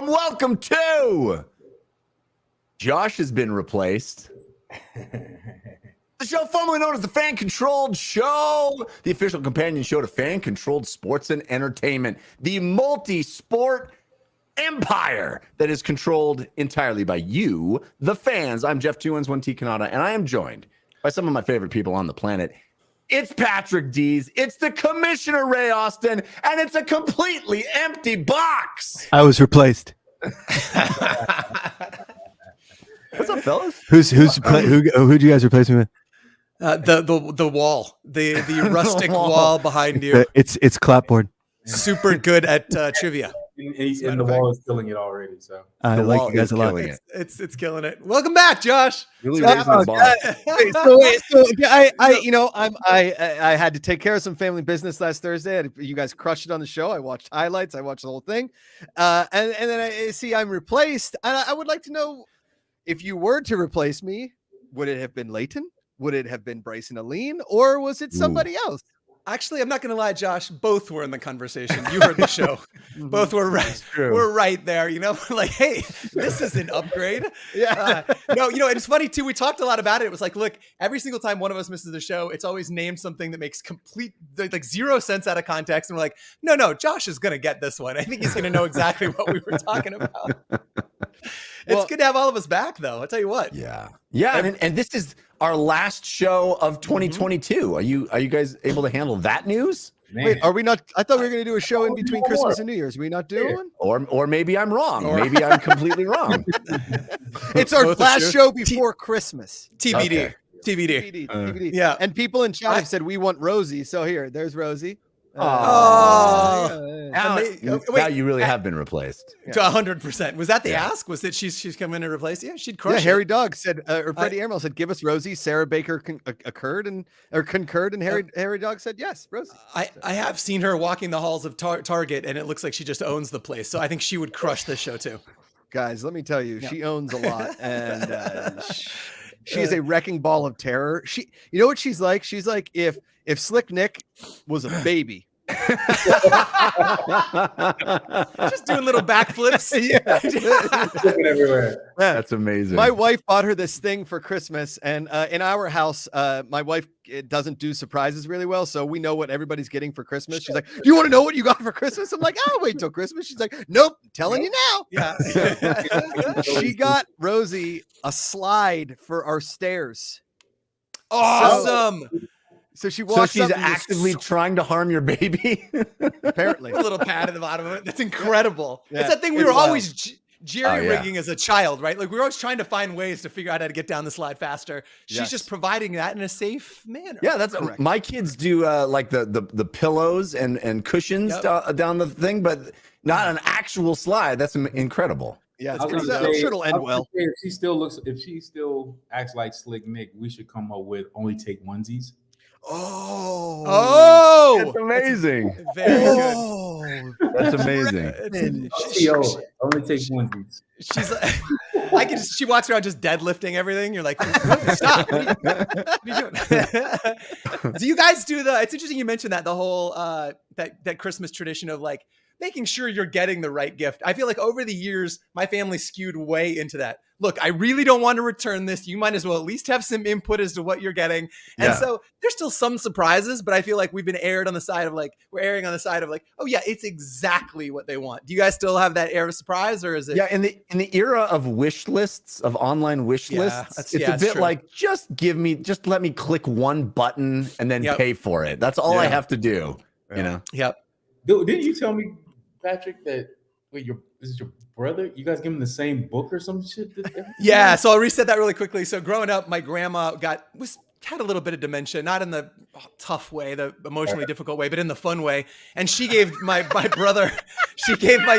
welcome to Josh has been replaced. The show formerly known as the Fan Controlled Show, the official companion show to Fan Controlled Sports and Entertainment, the multi-sport empire that is controlled entirely by you, the fans. I'm Jeff 2-1 Canada, and I am joined by some of my favorite people on the planet. It's Patrick Dees, it's the Commissioner Ray Austin, and it's a completely empty box. I was replaced. What's up, fellas? Who'd you guys replace me with? The wall, the rustic wall behind you. It's clapboard. Super good at trivia. And the wall is killing it already. So I like you guys a lot. It's killing it. Welcome back, Josh. Really raising the bar. I had to take care of some family business last Thursday. You guys crushed it on the show. I watched highlights. I watched the whole thing, and then I see I'm replaced. And I would like to know, if you were to replace me, would it have been Leighton? Would it have been Bryson Aline, or was it somebody else? Actually, I'm not going to lie, Josh. Both were in the conversation. You heard the show. Both were right. We're right there. You know, like, hey, this is an upgrade. Yeah. No, you know, and it's funny too. We talked a lot about it. It was like, look, every single time one of us misses the show, it's always named something that makes like zero sense out of context. And we're like, no, Josh is going to get this one. I think he's going to know exactly what we were talking about. It's good to have all of us back, though. I'll tell you what. Yeah. And this is our last show of 2022. Are you guys able to handle that news? Man. Wait, are we not? I thought we were going to do a show in between Christmas and New Year's. Are we not doing one? Or maybe I'm wrong. Maybe I'm completely wrong. It's our last show before Christmas. TBD. Okay. TBD. Yeah. And people in chat have said we want Rosie. So there's Rosie. Now Wait, you really have been replaced. To 100%. Was that the ask? Was that she's coming in to replace you? She'd crush it. Harry Dog said, or Freddie Emerald said, give us Rosie. Sarah Baker concurred, and Harry Dog said, yes, Rosie. I have seen her walking the halls of Target, and it looks like she just owns the place. So I think she would crush this show too. Guys, let me tell you, she owns a lot, and she is a wrecking ball of terror. You know what she's like? She's like if Slick Nick was a baby. Just doing little backflips. everywhere. That's amazing. My wife bought her this thing for Christmas, and in our house, my wife doesn't do surprises really well, so we know what everybody's getting for Christmas. She's like, "Do you want to know what you got for Christmas?" I'm like, "I'll wait till Christmas." She's like, "Nope, I'm telling you now." Yeah. She got Rosie a slide for our stairs. Awesome. So she walks. So she's actively trying to harm your baby. Apparently, a little pad at the bottom of it. That's incredible. Yeah, it's that thing we were wild. always jerry rigging as a child, right? Like we were always trying to find ways to figure out how to get down the slide faster. She's just providing that in a safe manner. Yeah, that's correct. My kids do like the pillows and cushions down the thing, but not an actual slide. That's incredible. Yeah, I'm sure it'll end well. If she still acts like Slick Nick, we should come up with only take onesies. Oh, that's amazing. Very good. That's amazing. Only take onesies. She's like, she walks around just deadlifting everything. You're like, stop. What are you doing? Do you guys do it's interesting you mentioned that, the whole that Christmas tradition of like making sure you're getting the right gift. I feel like over the years, my family skewed way into that. Look, I really don't want to return this. You might as well at least have some input as to what you're getting. And so there's still some surprises, but I feel like we've been airing on the side of like, oh yeah, it's exactly what they want. Do you guys still have that air of surprise, or is it? Yeah, in the era of wish lists, of online wish lists, it's a bit like, just let me click one button and then pay for it. That's all I have to do. You know? Yep. Didn't you tell me, Patrick, that this is your brother? You guys give him the same book or some shit? Yeah, so I'll reset that really quickly. So growing up, my grandma had a little bit of dementia, not in the tough way, the emotionally difficult way, but in the fun way. And she gave my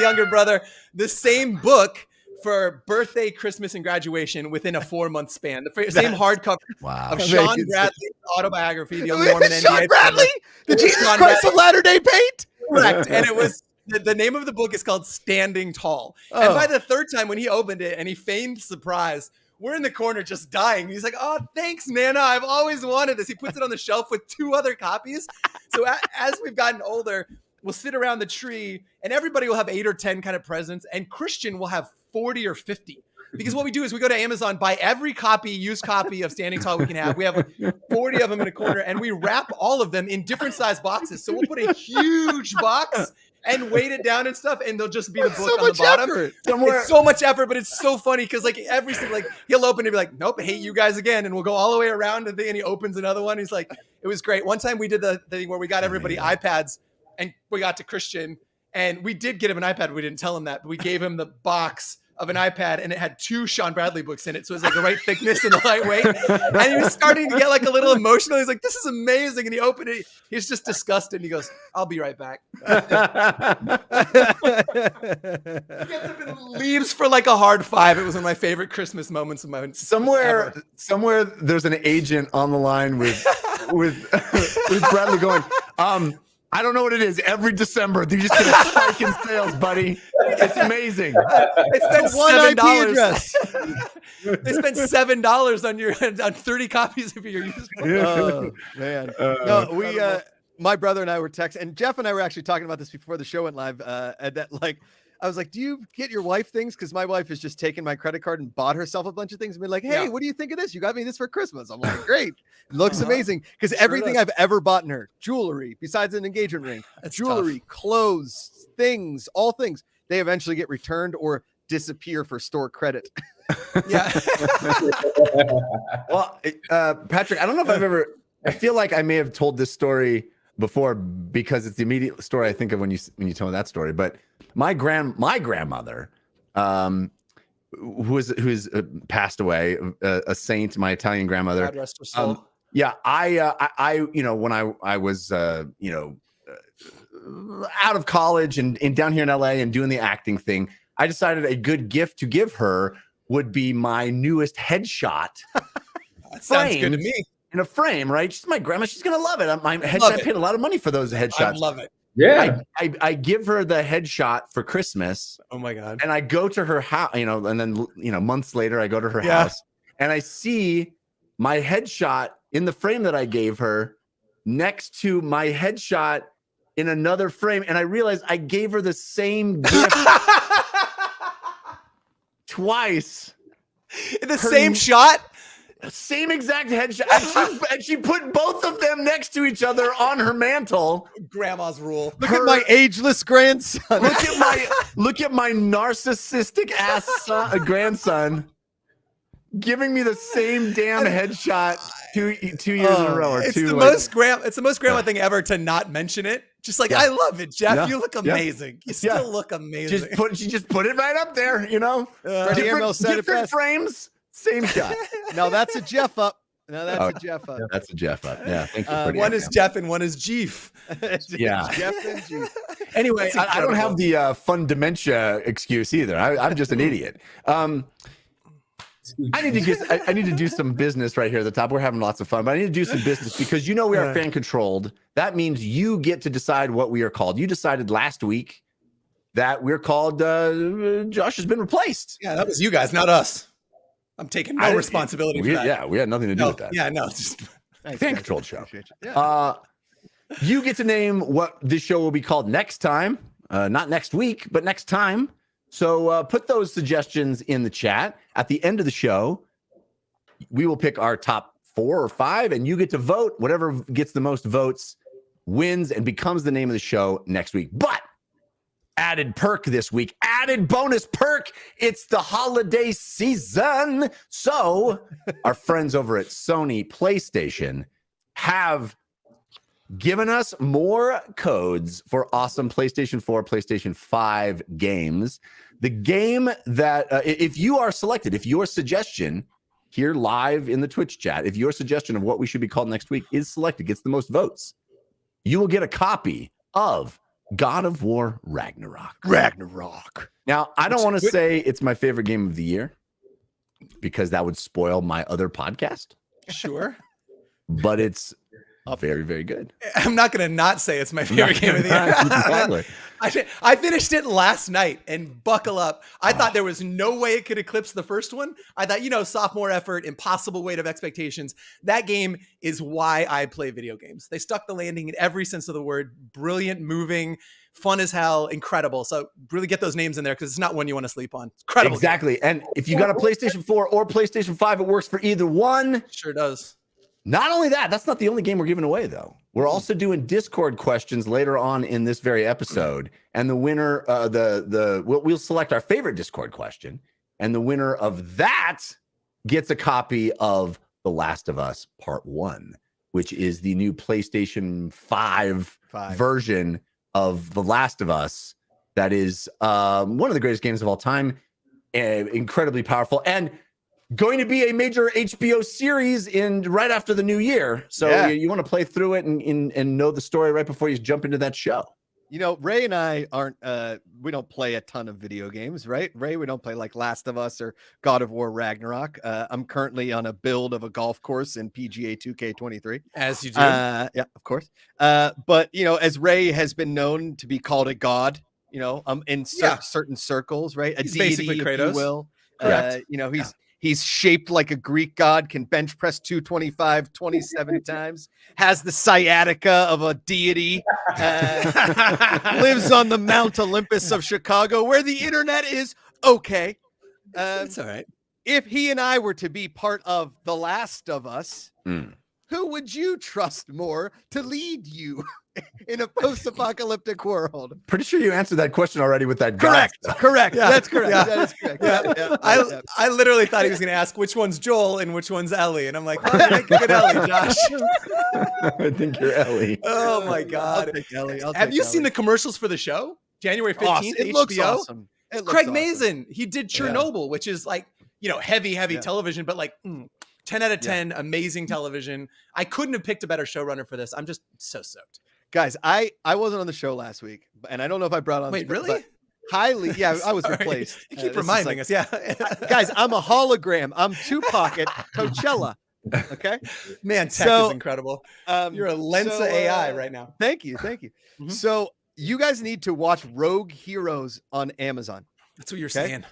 younger brother the same book for birthday, Christmas, and graduation within a 4-month span. The same hardcover of Shawn Bradley's autobiography, The Young Mormon. Shawn Bradley? The Jesus Christ of Latter-day Paint? Correct. And it was the name of the book is called Standing Tall. And by the third time when he opened it and he feigned surprise, we're in the corner just dying. He's like, "Oh, thanks, Nana. I've always wanted this." He puts it on the shelf with 2 other copies. So as we've gotten older, we'll sit around the tree, and everybody will have 8 or 10 kind of presents, and Christian will have 40 or 50. Because what we do is we go to Amazon, buy every used copy of Standing Tall we can have. We have like 40 of them in a corner, and we wrap all of them in different size boxes. So we'll put a huge box and weight it down and stuff, and they'll just be the book on the bottom. It's so much effort, but it's so funny because like every single, like he'll open it and be like, nope, I hate you guys again, and we'll go all the way around and he opens another one. He's like, it was great. One time we did the thing where we got everybody iPads, and we got to Christian, and we did get him an iPad. We didn't tell him that, but we gave him the box of an iPad, and it had 2 Shawn Bradley books in it. So it was like the right thickness and the right weight. And he was starting to get like a little emotional. He's like, this is amazing. And he opened it. He's just disgusted. And he goes, I'll be right back. He gets up and leaves for like a hard 5. It was one of my favorite Christmas moments of my Somewhere there's an agent on the line with Bradley going, I don't know what it is. Every December, they just get a spike in sales, buddy. It's amazing. They spent $7. They spent $7 on 30 copies of your used book. Oh man! No, my brother and I were texting, and Jeff and I were actually talking about this before the show went live. And that like, I was like, "Do you get your wife things?" Because my wife has just taken my credit card and bought herself a bunch of things and been like, "Hey, what do you think of this? You got me this for Christmas." I'm like, "Great, it looks amazing." Because everything I've ever bought in her, jewelry, besides an engagement ring, jewelry, clothes, things, all things, they eventually get returned or disappear for store credit. Yeah. Well, Patrick, I don't know if I've ever. I feel like I may have told this story before because it's the immediate story I think of when you tell me that story. But my grandmother, who's passed away, a saint, my Italian grandmother. God rest her soul. Yeah, I when I was out of college and down here in LA and doing the acting thing, I decided a good gift to give her would be my newest headshot. That sounds good to me. In a frame, right? She's my grandma. She's gonna love it. My headshot. I paid a lot of money for those headshots. I love it. Yeah. I give her the headshot for Christmas. Oh my God. And I go to her house, and then months later I go to her house and I see my headshot in the frame that I gave her next to my headshot in another frame. And I realized I gave her the same gift twice. In the same shot? Same exact headshot. And she put both of them next to each other on her mantle. Grandma's rule. Look at my ageless grandson. Look at my narcissistic ass grandson giving me the same damn headshot 2 years in a row. It's the most grandma thing ever to not mention it. Just like, I love it, Jeff. Yeah. You look amazing. You still look amazing. She just put it right up there, different frames. Same shot. No, that's a Jeff up. That's a Jeff up. That's a Jeff up. Yeah, thank you. One is Jeff and one is Jeef. Yeah. Jeff and Jeef. Anyway, I don't have the fun dementia excuse either. I'm just an idiot. I need to do some business right here at the top. We're having lots of fun, but I need to do some business because we are fan controlled. That means you get to decide what we are called. You decided last week that we're called Josh has been replaced. Yeah, that was you guys, not us. I'm taking no responsibility for that. Yeah, we had nothing to do with that. Yeah, no, just fan controlled show. You get to name what this show will be called next time. Not next week, but next time. So put those suggestions in the chat. At the end of the show, we will pick our top 4 or 5, and you get to vote. Whatever gets the most votes wins and becomes the name of the show next week. But added perk this week, added bonus perk. It's the holiday season. So our friends over at Sony PlayStation have given us more codes for awesome PlayStation 4, PlayStation 5 games. The game that, if you are selected, if your suggestion here live in the Twitch chat, if your suggestion of what we should be called next week is selected, gets the most votes, you will get a copy of God of War Ragnarok. Now, I don't want to say it's my favorite game of the year because that would spoil my other podcast. sure. But it's Very, very good. I'm not going to not say it's my favorite game of the year. Exactly. I finished it last night, and buckle up. I thought there was no way it could eclipse the first one. I thought, sophomore effort, impossible weight of expectations. That game is why I play video games. They stuck the landing in every sense of the word. Brilliant, moving, fun as hell, incredible. So really get those names in there because it's not one you want to sleep on. It's incredible. Exactly. And if you got a PlayStation 4 or PlayStation 5, it works for either one. Sure does. Not only that, that's not the only game we're giving away, though. We're also doing Discord questions later on in this very episode, and the winner, we'll select our favorite Discord question, and the winner of that gets a copy of The Last of Us Part 1, which is the new PlayStation 5 version of The Last of Us. That is one of the greatest games of all time, incredibly powerful, and going to be a major HBO series right after the new year. So you want to play through it and know the story right before you jump into that show. Ray and I we don't play a ton of video games, right? Ray, we don't play like Last of Us or God of War Ragnarok. I'm currently on a build of a golf course in PGA 2K23. As you do. Yeah, of course. But, as Ray has been known to be called a god, in certain circles, right? He's basically Kratos. If you will. Correct. He's shaped like a Greek god, can bench press 225 27 times, has the sciatica of a deity, lives on the Mount Olympus of Chicago, where the internet is okay. That's all right. If he and I were to be part of The Last of Us, who would you trust more to lead you in a post-apocalyptic world? Pretty sure you answered that question already with that. Correct. Yeah. That's correct. Yeah. That is correct. I literally thought he was going to ask which one's Joel and which one's Ellie, and I'm like, oh, make a good Ellie, Josh. I think you're Ellie. Oh my God. I'll take Ellie. Have you seen the commercials for the show? January 15th, awesome. It HBO. looks awesome. Craig Mazin. He did Chernobyl, which is like, heavy television, but like 10 out of 10, amazing television. I couldn't have picked a better showrunner for this. I'm just so stoked. Guys, I wasn't on the show last week, and I don't know if I brought on. Wait, really? Highly, I was replaced. You keep reminding us, guys, I'm a hologram. I'm Tupac at Coachella. Okay, man, tech is incredible. You're a Lensa AI right now. Thank you. Mm-hmm. So you guys need to watch Rogue Heroes on Amazon. That's what you're saying.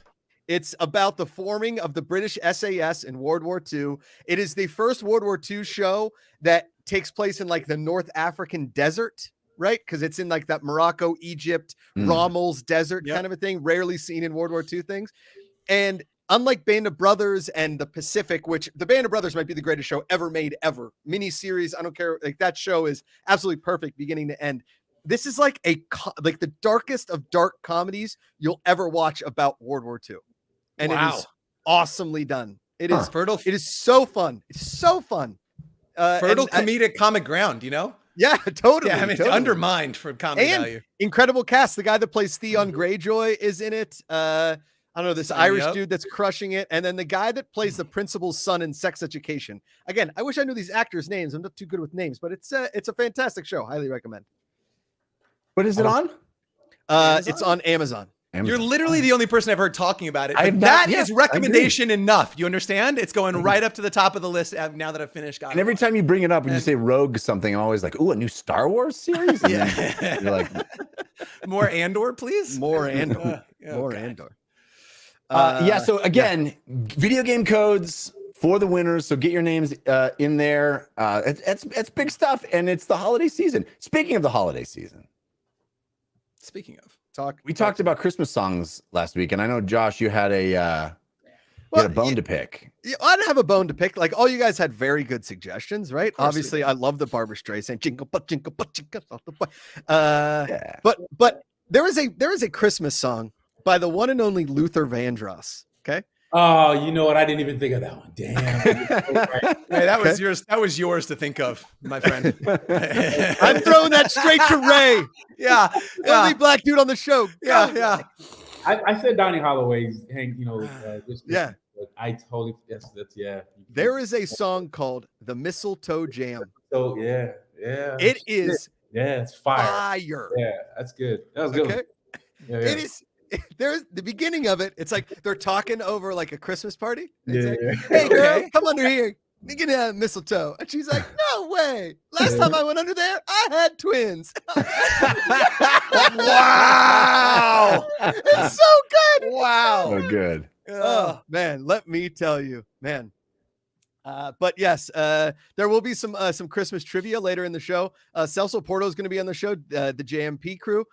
It's about the forming of the British SAS in World War II. It is the first World War II show that takes place in like the North African desert, right? Because it's in like that Morocco, Egypt, Rommel's desert kind of a thing, rarely seen in World War II things. And unlike Band of Brothers and the Pacific, which the Band of Brothers might be the greatest show ever made, ever. Miniseries, I don't care. Like that show is absolutely perfect beginning to end. This is like like the darkest of dark comedies you'll ever watch about World War II. And it is awesomely done. It is fertile. It is so fun. It's so fun. Fertile comedic comic ground, Yeah, totally. Yeah, I mean, totally. undermined for comedy value. Incredible cast. The guy that plays Theon Greyjoy is in it. I don't know, this Irish dude that's crushing it. And then the guy that plays the principal's son in Sex Education. Again, I wish I knew these actors' names. I'm not too good with names, but it's a fantastic show. Highly recommend. What is it on? It's on Amazon. You're literally the only person I've heard talking about it. That is recommendation enough. You understand? It's going right up to the top of the list now that I've finished. And every time you bring it up and you say Rogue something, I'm always like, ooh, a new Star Wars series? And you're like, more Andor, please. More Andor. More Andor. So again, video game codes for the winners. So get your names in there. It's big stuff, and it's the holiday season. Speaking of the holiday season. Speaking of. We talked about Christmas songs last week, and I know, Josh, you had a bone to pick. I didn't have a bone to pick. Like, all you guys had very good suggestions, right? Obviously, I love the Barbra Streisand jingle, but jingle, but jingle. But there is a Christmas song by the one and only Luther Vandross. Okay. Oh, you know what? I didn't even think of that one. Damn. Hey, that was yours. That was yours to think of, my friend. I'm throwing that straight to Ray. Yeah. Only black dude on the show. Yeah. I said Donnie Holloway's hang. Yeah. I totally. That's. There is a song called "The Mistletoe Jam." So yeah. It is. Yeah, it's fire. Yeah, that's good. That was good. Okay. Yeah. It is. There's the beginning of it. It's like they're talking over like a Christmas party. It's like, hey girl, come under here. You can have mistletoe. And she's like, no way. Last time I went under there, I had twins. Wow. It's so good. Wow. Oh, good. Oh, man, let me tell you, man. But yes, there will be some Christmas trivia later in the show. Celso Porto is going to be on the show, the JMP crew.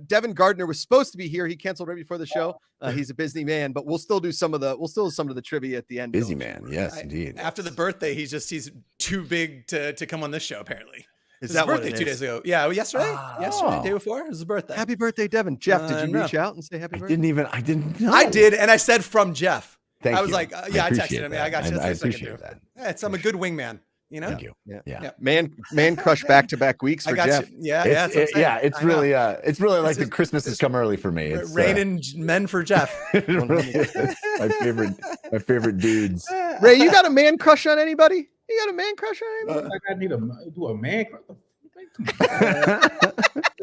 Devin Gardner was supposed to be here. He canceled right before the show. He's a busy man, but we'll still do some of the trivia at the end. Busy man. Yes, indeed. After the birthday, he's too big to come on this show, apparently. Is His that what birthday it 2 is? days ago? Yeah, yesterday, day before, it was his birthday. Happy birthday, Devin. Jeff, did you no. reach out and say happy I birthday? didn't know. I did, and I said from Jeff. Thank I was you. like, yeah, I texted appreciate him. that. I got you. I That's what I can appreciate do. that. Yeah, I'm a good wingman. You know. Thank you. Yeah. Man crush back-to-back weeks I for got Jeff. you. Yeah, It's, that's what I'm saying. it's I know. really like the just- Christmas has come early for me. It's Raining men for Jeff. it really is. my favorite dudes. Ray, you got a man crush on anybody? You got a man crush on anybody? Like I need to do a man crush.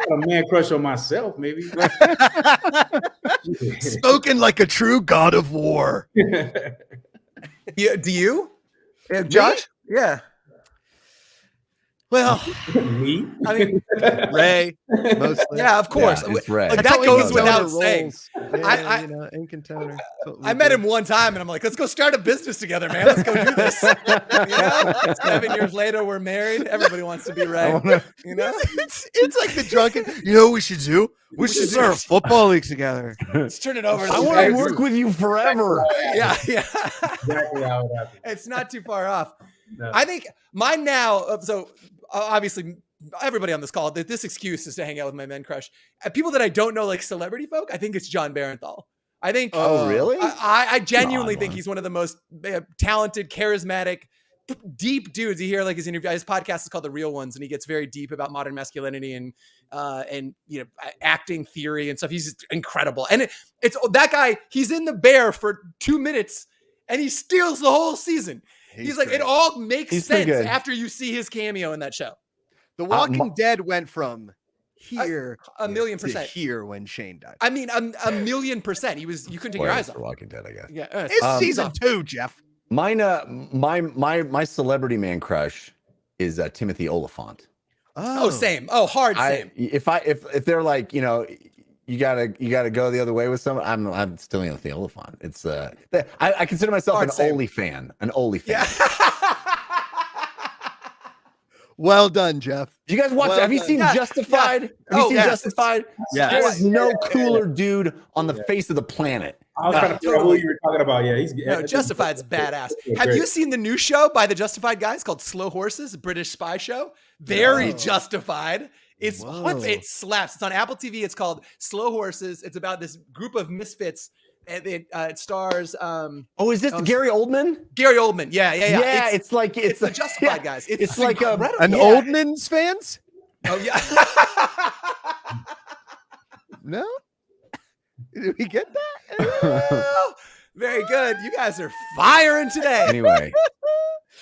A man crush on myself, maybe. Spoken like a true god of war. Yeah, do you, Josh? Yeah. Well, Me? I mean, Ray, mostly. yeah, of course. Yeah, it's Ray. Like, That's that how he goes knows without all the saying. roles. I- Yeah, you know, ink and toner. I met him one time, and I'm like, let's go start a business together, man. Let's go do this. You know? 7 years later, we're married. Everybody wants to be Ray. You know? It's like the drunken. You know what we should do? We should start a football league together. Let's turn it over. To I the want to guys. work with you forever. Yeah. Exactly how it happened. It's not too far off. No. I think mine now. So obviously, everybody on this call, this excuse is to hang out with my men crush. People that I don't know, like celebrity folk, I think it's John Barenthal. I think. Oh, really? I genuinely Come on, think man. he's one of the most talented, charismatic, deep dudes. You hear like his interview. His podcast is called The Real Ones, and he gets very deep about modern masculinity and you know, acting theory and stuff. He's just incredible. And it's that guy. He's in the Bear for 2 minutes, and he steals the whole season. He's like, great. it all makes He's pretty sense good. after you see his cameo in that show. The Walking Dead went from here A million to percent. here when Shane died. I mean, a million percent. You couldn't take your eyes off. for Walking Dead, I guess. Yeah, It's season 2, Jeff. Mine, my celebrity man crush is Timothy Oliphant. Oh, same. Oh, hard same. If they're like, you know, you gotta go the other way with someone, I'm still Timothy Oliphant. It's I consider myself Hard an same. Oli fan. An Oli fan. Yeah. Well done, Jeff. Do you guys watch? Well have you done. seen Yeah. Justified? Have Oh, you seen yes. Justified? Yes. There is no cooler Yeah. dude on the face of the planet. I was trying to figure out who you were talking about. Yeah, he's No, Justified's badass. Yeah, Have great. you seen the new show by the Justified guys called Slow Horses, a British spy show? Very Whoa. Justified. It slaps. It's on Apple TV. It's called Slow Horses. It's about this group of misfits. And it stars Oh, is this Gary Oldman? Gary Oldman. Yeah. Yeah, it's like it's the Justified guys. It's like incredible. An Yeah. Oldman's fans? Oh yeah. No? Did we get that? Very good. You guys are firing today. Anyway,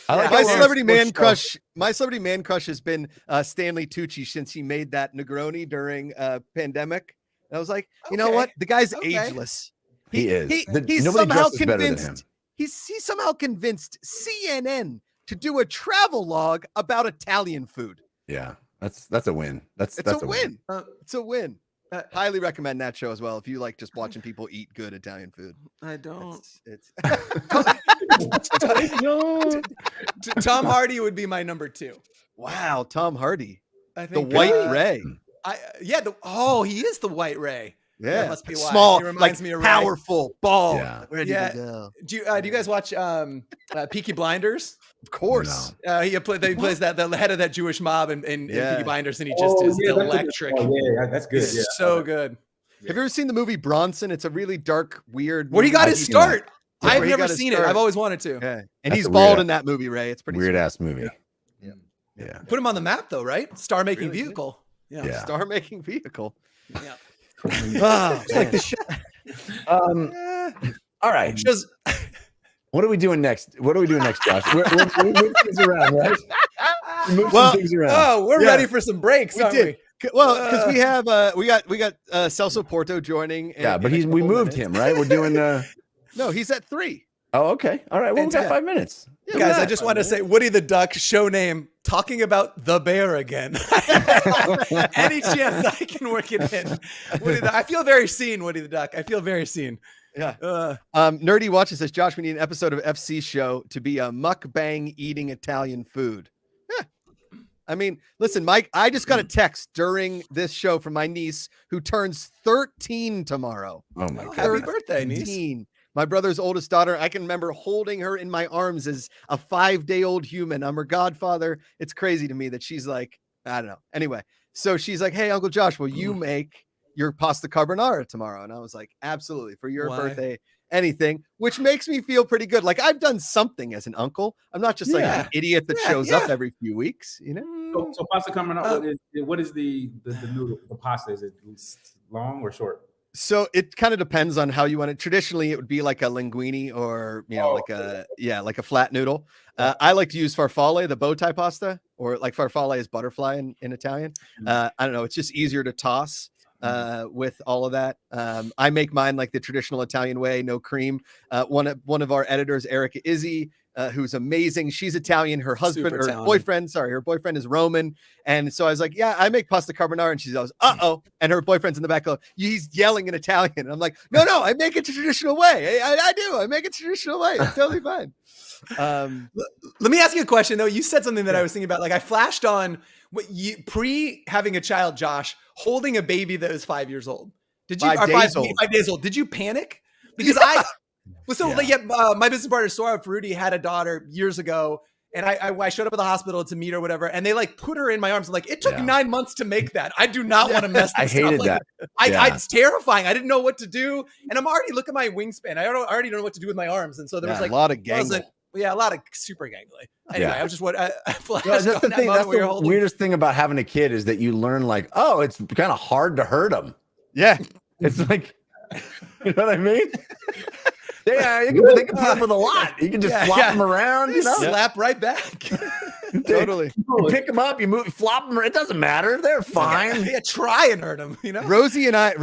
I like Yeah. how My we're- celebrity we're man so- crush. My celebrity man crush has been Stanley Tucci since he made that Negroni during pandemic. And I was like, you know Okay. what? The guy's Okay. ageless. He is. He's Nobody somehow dresses better than him. convinced. He's somehow convinced CNN to do a travel log about Italian food. Yeah, that's a win. That's It's that's a win. Uh, It's a win. Highly recommend that show as well if you like just watching people eat good Italian food. I don't. It's Tom Hardy would be my number 2. wow, Tom Hardy, I the think White Ray. he is the White Ray. Yeah, That must be why. small, He reminds like me of Ray. powerful, bald. Yeah. Ready Yeah. to go. Do you guys watch Peaky Blinders? Of course. He plays the head of that Jewish mob in Yeah. Peaky Blinders, and he just is electric. Yeah, that's good. He's Yeah. so good. Have you ever seen the movie Bronson? It's a really dark, weird. Where he got movie. his start. Yeah, I've where he never got his seen it. start. I've always wanted to. Yeah, and That's he's a bald weird- in that movie, Ray. It's pretty Weird sweet. ass movie. Yeah. Yeah. Put him on the map, though, right? Star-making Really good. vehicle. Yeah. Yeah. Star-making vehicle. Yeah. Oh, It's like the show. All right. Just What are we doing next? What are we doing next, Josh? We move things around, right? We move Well, some things around. oh, we're Yeah. ready for some breaks, we aren't did. we? Well, because we have we got Celso Porto joining. Yeah, but in a we couple moved minutes. him, right? We're doing No, he's at 3. Oh, okay. All right. Well, we got Fantastic. 5 minutes. Yeah, guys, I just want to say Woody the Duck, show name, talking about the bear again. Any chance I can work it in. I feel very seen, Woody the Duck. I feel very seen. Yeah. Nerdy Watches says, Josh, we need an episode of FC show to be a mukbang eating Italian food. Yeah. I mean, listen, Mike, I just got a text during this show from my niece who turns 13 tomorrow. Oh my God. Happy birthday, niece. 13. My brother's oldest daughter. I can remember holding her in my arms as a 5-day-old human. I'm her godfather. It's crazy to me that she's like, I don't know. Anyway, so she's like, hey, Uncle Josh, will you make your pasta carbonara tomorrow? And I was like, absolutely, for your birthday, anything, which makes me feel pretty good. Like I've done something as an uncle. I'm not just like an idiot that shows up every few weeks, you know? So pasta carbonara, what is the noodle, the pasta? Is it long or short? So it kind of depends on how you want it. Traditionally, it would be like a linguine or, you know, like a flat noodle. I like to use farfalle, the bow tie pasta, or like farfalle is butterfly in Italian. I don't know. It's just easier to toss with all of that. I make mine like the traditional Italian way, no cream. One of our editors, Erica Izzy, who's amazing. She's Italian. Her husband Super or talented. her boyfriend is Roman. And so I was like, yeah, I make pasta carbonara. And she goes, uh-oh. And her boyfriend's in the back. He's yelling in Italian. And I'm like, no, I make it the traditional way. I do. I make it the traditional way. It's totally fine. Let me ask you a question though. You said something that I was thinking about. Like I flashed on what you having a child, Josh, holding a baby that was 5 years old. Did you 5 days old? 5 days old? Did you panic? Because my business partner Sora Ferruti had a daughter years ago, and I showed up at the hospital to meet her, whatever, and they like put her in my arms. Like it took 9 months to make that. I do not want to mess. I hated that. It's terrifying. I didn't know what to do, and I'm already look at my wingspan. I already don't know what to do with my arms, and so there was like a lot of gangle. Yeah, a lot of super gangly. Anyway, I was just what I flashed That's on the that thing. moment That's where you're the holding. weirdest thing about having a kid is that you learn like, oh, it's kind of hard to hurt them. Yeah. It's like, you know what I mean? They can put up with a lot. You can just flop them around, you know? Slap right back. Totally. You pick them up, you flop them. It doesn't matter. They're fine. Yeah, try and hurt them, you know? Rosie and I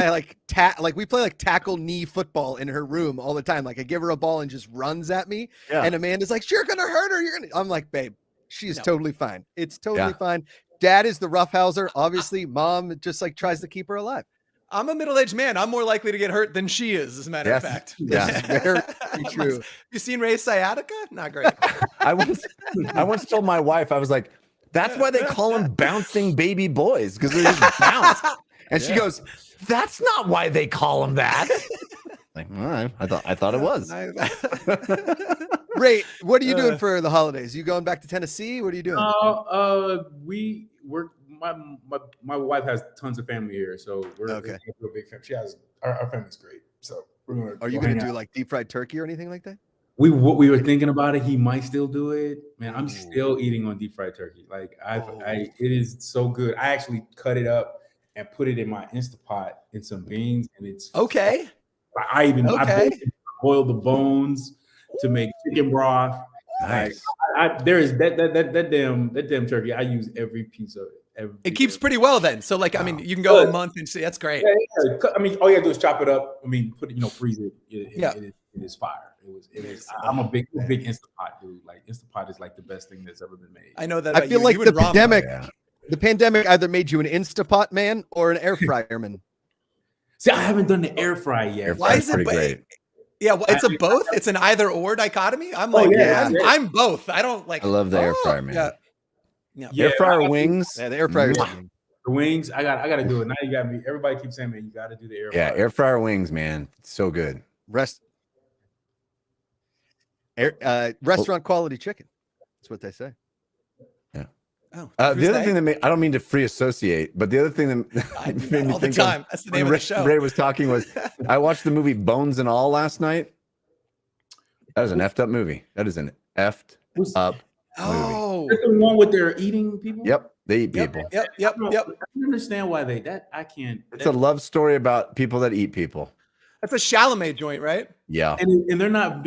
like we play like tackle knee football in her room all the time. Like I give her a ball and just runs at me. Yeah. And Amanda's like, you're going to hurt her. I'm like, babe, she's totally fine. It's totally fine. Dad is the roughhouser. Obviously, mom just like tries to keep her alive. I'm a middle-aged man. I'm more likely to get hurt than she is, as a matter of fact. That's very true. You seen Ray's sciatica? Not great. I once told my wife, I was like, that's why they call them bouncing baby boys, because they just bounce. And she goes, that's not why they call them that. Like, all right. I thought it was. Ray, what are you doing for the holidays? You going back to Tennessee? What are you doing? My wife has tons of family here, so we're a big family. She has our family's great. So are you going to do like deep fried turkey or anything like that? We were thinking about it. He might still do it. Man, I'm still eating on deep fried turkey. Like it is so good. I actually cut it up and put it in my Instapot in some beans, and it's okay. I boiled the bones to make chicken broth. Nice. There is that damn turkey. I use every piece of it. It keeps pretty well then. So like, I mean, you can go a month and see. That's great. Yeah. I mean, all you gotta do is chop it up. I mean, put it, freeze it. It is fire. It is. I'm a big Instapot dude. Like Instapot is like the best thing that's ever been made. I know that. I feel like the pandemic either made you an Instapot man or an air fryer man. See, I haven't done the air fry yet. Why is it great? Yeah, well, it's both. It's an either or dichotomy. I'm like, I'm both. I don't like. I love the air fryer, man. Yeah. Air fryer wings. Yeah, the air fryer. The wings. I got to do it. Now you got me. Everybody keeps saying, man, you got to do the air fryer. Yeah, air fryer wings, man. It's so good. Restaurant quality chicken. That's what they say. Yeah. Oh, the other thing that I don't mean to free associate, but the other thing that made me all think the time. That's the name of the show. Ray was talking was I watched the movie Bones and All last night. That is an effed up movie. That is an effed up movie. Oh, that's the one with their eating people. Yep, they eat people. Yep. I don't understand why I can't. It's a love story about people that eat people. That's a Chalamet joint, right? Yeah, and they're not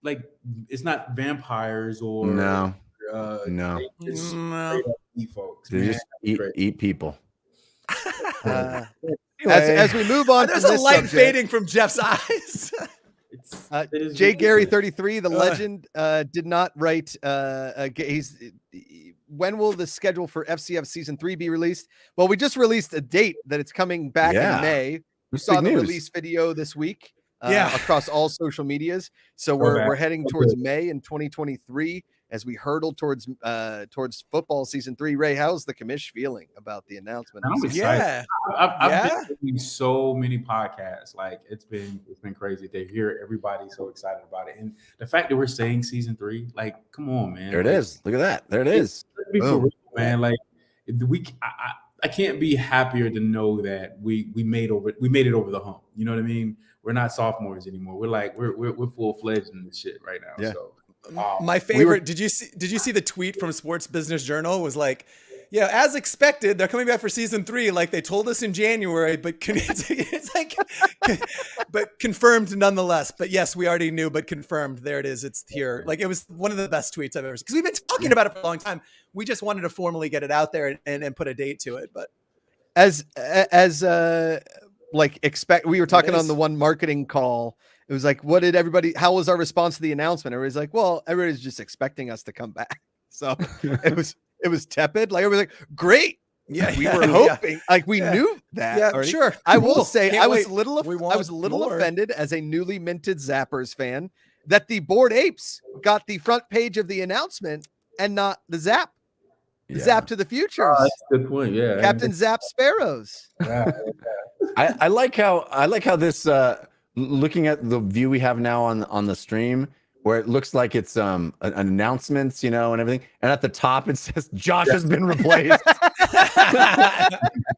like, it's not vampires or no. They just eat folks. They just eat people. As we move on, there's to a this light subject, fading from Jeff's eyes. Jay Gary 33, the legend, did not write. When will the schedule for FCF season 3 be released? Well, we just released a date that it's coming back in May. We saw the release video this week. Across all social medias. So we're heading towards May in 2023 as we hurdle towards football season 3. Ray, how's the commish feeling about the announcement? I'm excited. I've been doing so many podcasts. Like it's been crazy to hear everybody so excited about it. And the fact that we're saying season 3, like, come on, man. There it is. Look at that. There it is. Let's be for real, man. Like I can't be happier to know that we made it over the hump. You know what I mean? We're not sophomores anymore. We're like we're full fledged in this shit right now. Yeah. So my favorite. Did you see the tweet from Sports Business Journal? Was like, yeah, as expected, they're coming back for season 3, like they told us in January, but it's like, but confirmed nonetheless. But yes, we already knew, but confirmed. There it is. It's here. Like it was one of the best tweets I've ever seen because we've been talking about it for a long time. We just wanted to formally get it out there and put a date to it. But we were talking on the one marketing call. It was like, how was our response to the announcement? Everybody's like, well, everybody's just expecting us to come back. So it was tepid. Like everybody's like, great. Yeah, we were hoping. Like we knew that. Yeah, already. Sure. I will say I was a little offended as a newly minted Zappers fan that the Bored Apes got the front page of the announcement and not the Zap. Zap to the Futures. That's a good point. Yeah. Captain Zap Sparrows. I like how this looking at the view we have now on the stream where it looks like it's an announcements, and everything, and at the top it says Josh has been replaced.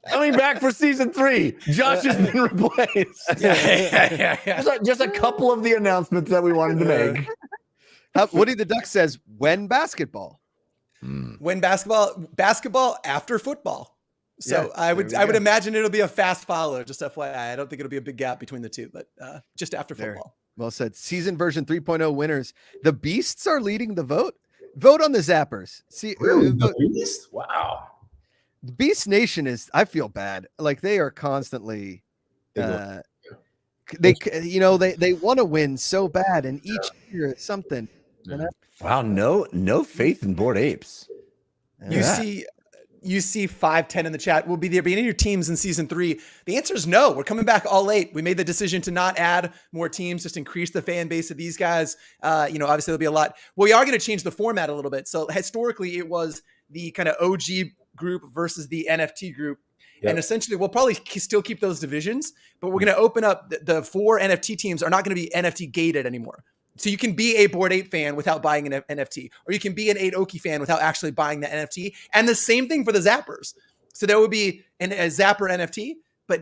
Coming back for season 3, Josh has been replaced. Just a couple of the announcements that we wanted to make. Woody the Duck says when basketball. When basketball after football. So I would imagine it'll be a fast follow. Just FYI, I don't think it'll be a big gap between the two, but just after football. Well said. Season version 3.0 winners. The Beasts are leading the vote. Vote on the Zappers. See, really? The Beast? Wow. The Beast Nation is. I feel bad. Like they are constantly. They want to win so bad, and each year it's something. Wow, no faith in Bored Apes. You see 510 in the chat. Will be there be any of your teams in season 3? The answer is no. We're coming back all 8. We made the decision to not add more teams, just increase the fan base of these guys. Obviously there'll be a lot. Well, we are going to change the format a little bit. So historically it was the kind of OG group versus the NFT group. Yep. And essentially we'll probably still keep those divisions, but we're going to open up the 4 NFT teams are not going to be NFT gated anymore. So you can be a Bored Ape fan without buying an NFT, or you can be an 8 Oki fan without actually buying the NFT. And the same thing for the Zappers. So there would be a Zapper NFT, but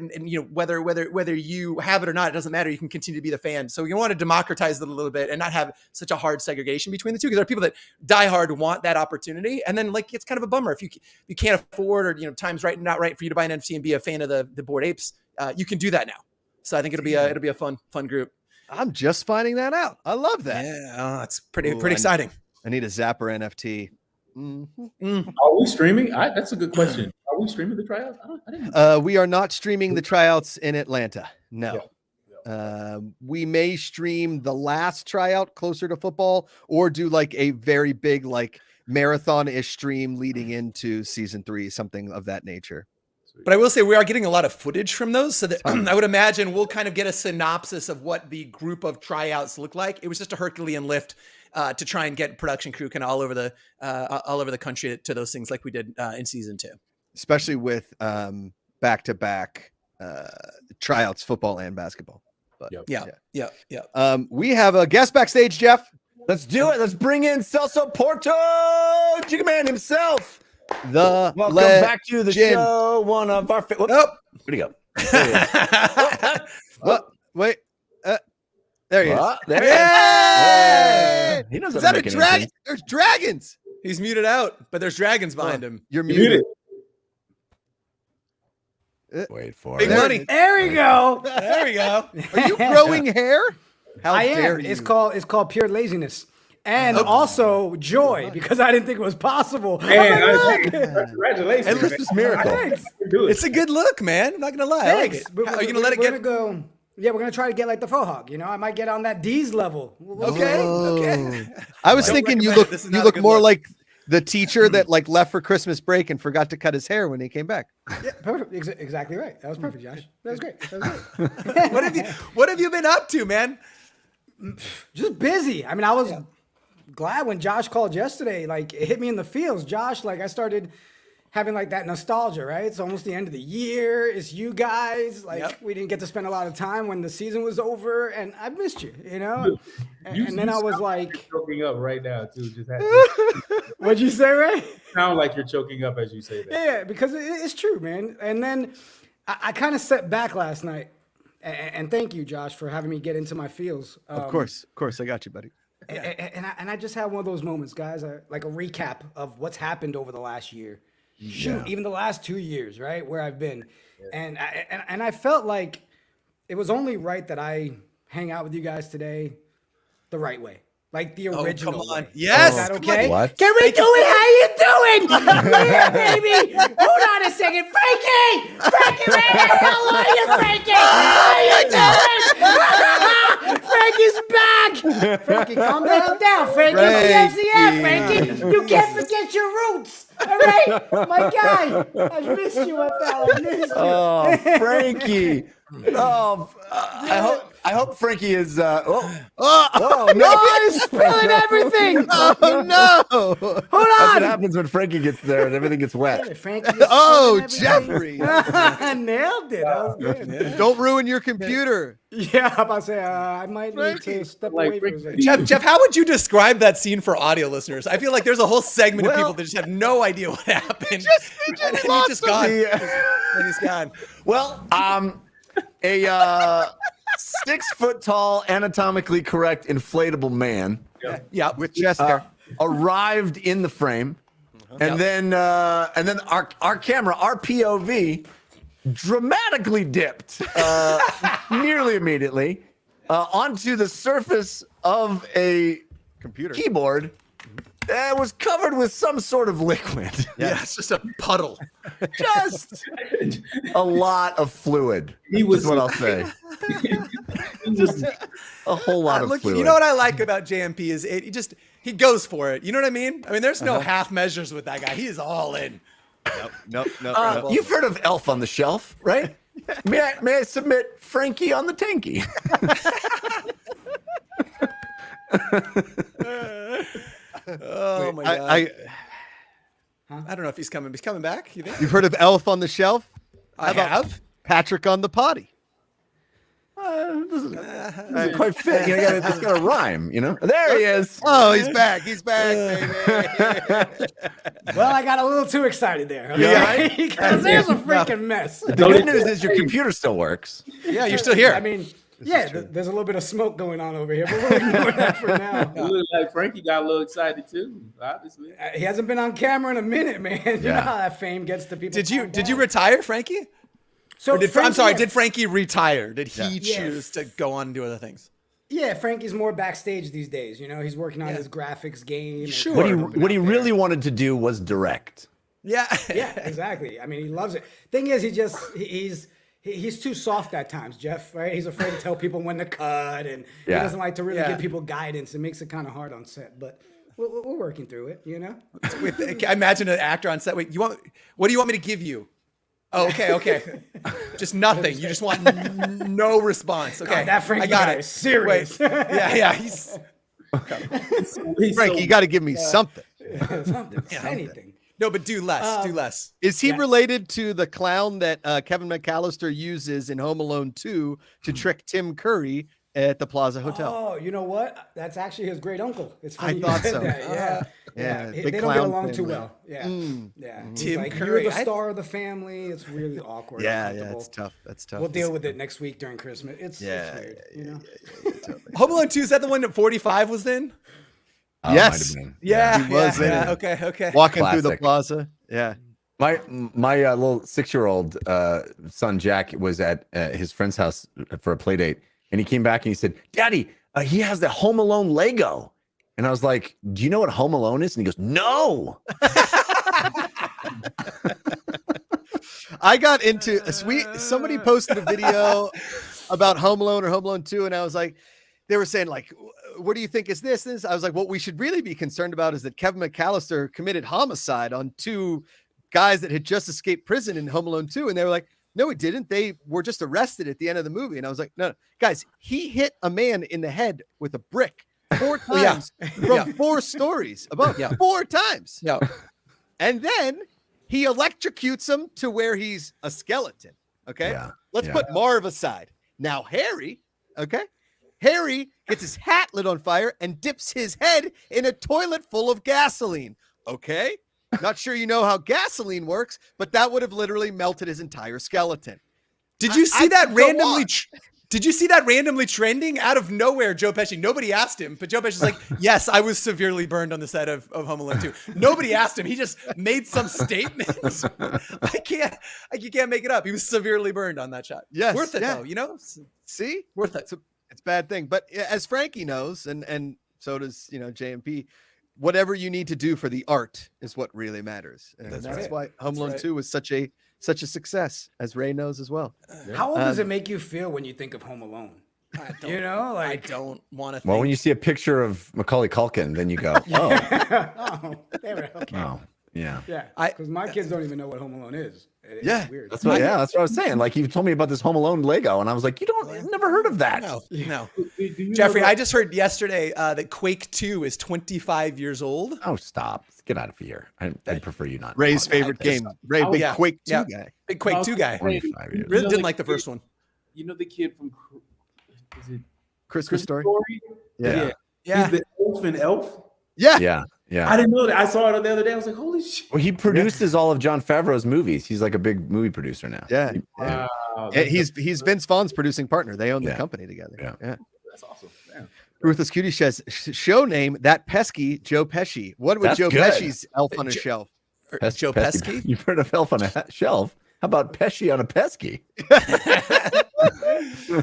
whether you have it or not, it doesn't matter. You can continue to be the fan. So you want to democratize it a little bit and not have such a hard segregation between the two, because there are people that die hard want that opportunity, and then it's kind of a bummer if you can't afford, or time's not right for you to buy an NFT and be a fan of the Bored Apes. You can do that now. So I think it'll be a fun group. I'm just finding that out. I love that. Yeah, it's pretty exciting. I need a Zapper NFT. Mm-hmm. Are we streaming? That's a good question. Are we streaming the tryouts? I didn't. We are not streaming the tryouts in Atlanta. No. Yeah. We may stream the last tryout closer to football, or do a very big marathon-ish stream leading into season 3, something of that nature. But I will say we are getting a lot of footage from those, so that I would imagine we'll kind of get a synopsis of what the group of tryouts look like. It was just a Herculean lift to try and get production crew kind of all over the country to those things like we did in season 2. Especially with back-to-back tryouts, football and basketball. But, yeah. We have a guest backstage, Jeff. Let's do it. Let's bring in Celso Porto, Jigga Man himself. Welcome back to the show. One of our where'd he go? What? Wait. There he is. There Yay! He knows. Is that a dragon? There's dragons. He's muted out, but there's dragons behind him. You're muted. Wait for Big it. money. There we go. There we go. Are you growing hair? How I dare am. you? It's called pure laziness. And also joy, because I didn't think it was possible. Man, congratulations. And this is miracle. Thanks. It's a good look, man. I'm not gonna lie. Thanks. I like it. Are you gonna let it get? Go. Yeah, we're gonna try to get like the faux hug. You know, I might get on that D's level. We'll see. Okay. I was Don't thinking you recommend look it. This is you not a look good more look. like the teacher that like left for Christmas break and forgot to cut his hair when he came back. Yeah, perfect. Exactly right. That was perfect, Josh. That was great. That was great. What have you been up to, man? Just busy. I mean, I was glad when Josh called yesterday. Like, it hit me in the feels. Josh, like, I started having like that nostalgia, right? It's almost the end of the year. It's you guys. Like, we didn't get to spend a lot of time when the season was over, and I missed you, you know? And then I was like, choking up right now too. Just had what'd you say, Ray? sound like you're choking up as you say that. Yeah, because it's true, man. And then I kind of stepped back last night. And thank you, Josh, for having me get into my feels. Of course, I got you, buddy. And I just had one of those moments, guys, like a recap of what's happened over the last year. Shoot, even the last 2 years, right, where I've been. And I felt like it was only right that I hang out with you guys today the right way. Like the original come on. way. Yes. Is that okay? What? Can we do it? How you doing? Yeah, baby. Hold on a second. Frankie! Frankie, where the hell are you, Frankie? How you doing? Frankie's back. Frankie, calm the hell down, Frankie. It's the FCF, Frankie. You can't forget your roots. All right? My guy. I missed you, I felt. I missed you. Oh, Frankie. Oh, I hope Frankie is. Oh no! He's spilling everything. Oh no! Hold That's what on. happens when Frankie gets there and everything gets wet. Frankie is Oh, spilling everything. Jeffrey! Nailed it. That was good. Don't ruin your computer. Yeah, I'm about to say, I might need to step Like away for a second. Jeff, how would you describe that scene for audio listeners? I feel like there's a whole segment of people that just have no idea what happened. He just And he's lost just him. gone. And he's gone. Well, a 6 foot tall, anatomically correct, inflatable man Yeah. With chest hair. arrived in the frame, and then our camera, our POV, dramatically dipped nearly immediately onto the surface of a Computer. keyboard that was covered with some sort of liquid. Yeah, it's just a puddle. Just a lot of fluid. He was is what I'll say. Just a whole lot of Look, fluid. you know what I like about JMP is he goes for it. You know what I mean? I mean, there's no half measures with that guy. He is all in. Nope. You've heard of Elf on the Shelf, right? May I submit Frankie on the Tanky? Oh my god. I don't know if he's coming. He's coming back. You think? You've heard of Elf on the Shelf? I have. Patrick on the potty. Doesn't quite fit. You know, it's got to rhyme. You know. There he is. Oh, he's back. He's back, baby. Well, I got a little too excited there. Okay? Because there's a freaking mess. The good news is your computer still works. Yeah, you're still here. I mean, there's a little bit of smoke going on over here, but we're ignoring that for now. It looked like Frankie got a little excited too, obviously. He hasn't been on camera in a minute, man. You know how that fame gets to people. Did you calm down. retire, Frankie? So Or I'm Frankie- sorry. Did Frankie retire? Did he Yeah. choose to go on and do other things? Yeah, Frankie's more backstage these days. You know, he's working on his graphics game. and Sure. What he really wanted to do was direct. Yeah. Yeah, exactly. I mean, he loves it. Thing is, he's too soft at times, Jeff. Right? He's afraid to tell people when to cut, and he doesn't like to really give people guidance. It makes it kind of hard on set, but we're working through it. You know. I imagine an actor on set. Wait, what do you want me to give you? Oh, okay. Just nothing. You just want no response. Okay. God, that Frankie I got guy it. is serious. Wait. Yeah. He's Frankie, you got to give me something. Something, anything. no, but do less. Do less. Is he related to the clown that Kevin McAllister uses in Home Alone 2 to trick Tim Curry at the Plaza Hotel? Oh, you know what? That's actually his great uncle. It's funny I you thought said so. that. Yeah, They big don't get clown along too family. well. Yeah. Yeah. He's Tim like, Curry, you're the I- star of the family. It's really awkward. Yeah, uncomfortable. it's tough. That's tough. We'll deal with it next week during Christmas. It's weird, you know? Home Alone 2, is that the one that 45 was in? Yes. Might have been. Yeah. He was in it. Okay. Walking through the Classic. plaza. Yeah. My little 6-year-old son Jack was at his friend's house for a play date, and he came back and he said, "Daddy, he has the Home Alone Lego." And I was like, "Do you know what Home Alone is?" And he goes, "No." I got into somebody posted a video about Home Alone or Home Alone 2, and I was like, they were saying like, what do you think is this? I was like, what we should really be concerned about is that Kevin McAllister committed homicide on 2 guys that had just escaped prison in Home Alone 2, and they were like, no, he didn't. They were just arrested at the end of the movie, and I was like, no, guys, he hit a man in the head with a brick 4 times from 4 stories above. 4 times. Yeah. And then he electrocutes him to where he's a skeleton. Okay. Yeah. Let's put Marv aside. Now, Harry, okay. Harry gets his hat lit on fire and dips his head in a toilet full of gasoline. Okay. Not sure you know how gasoline works, but that would have literally melted his entire skeleton. Did you see that randomly? Did you see that randomly trending out of nowhere? Joe Pesci. Nobody asked him, but Joe Pesci's like, "Yes, I was severely burned on the set of Home Alone 2." Nobody asked him. He just made some statement. You can't make it up. He was severely burned on that shot. Yes, worth it though. You know, see, worth it. It's a bad thing, but as Frankie knows, and so does JMP. Whatever you need to do for the art is what really matters, and that's why Home Alone 2 was such a success, as Ray knows as well. How old does it make you feel when you think of Home Alone? I don't want to. Well, when you see a picture of Macaulay Culkin, then you go, oh, Oh, they were okay. oh, yeah. Yeah, because my kids don't even know what Home Alone is. It's weird. That's what I was saying. Like, you told me about this Home Alone Lego, and I was like, I've never heard of that. No. Jeffrey, I just heard yesterday that Quake 2 is 25 years old. Oh, stop. Get out of here. I'd prefer you not. Ray's favorite game. Ray, big Quake 2 guy. Big Quake 2 guy. 25 years. Really didn't like the first one. You know the kid from is it Christmas Story? Yeah. He's the elf. Yeah. I didn't know that. I saw it the other day. I was like, holy shit. Well, he produces all of Jon Favreau's movies. He's like a big movie producer now. Yeah. Wow. He's Vince Vaughn's producing partner. They own the company together. Yeah. That's awesome. Yeah. Ruthless Cutie says, show name, that pesky Joe Pesci. What would That's Joe good. Pesci's elf on a shelf? Joe Pesci? You've heard of Elf on a Shelf. How about Pesci on a Pesky?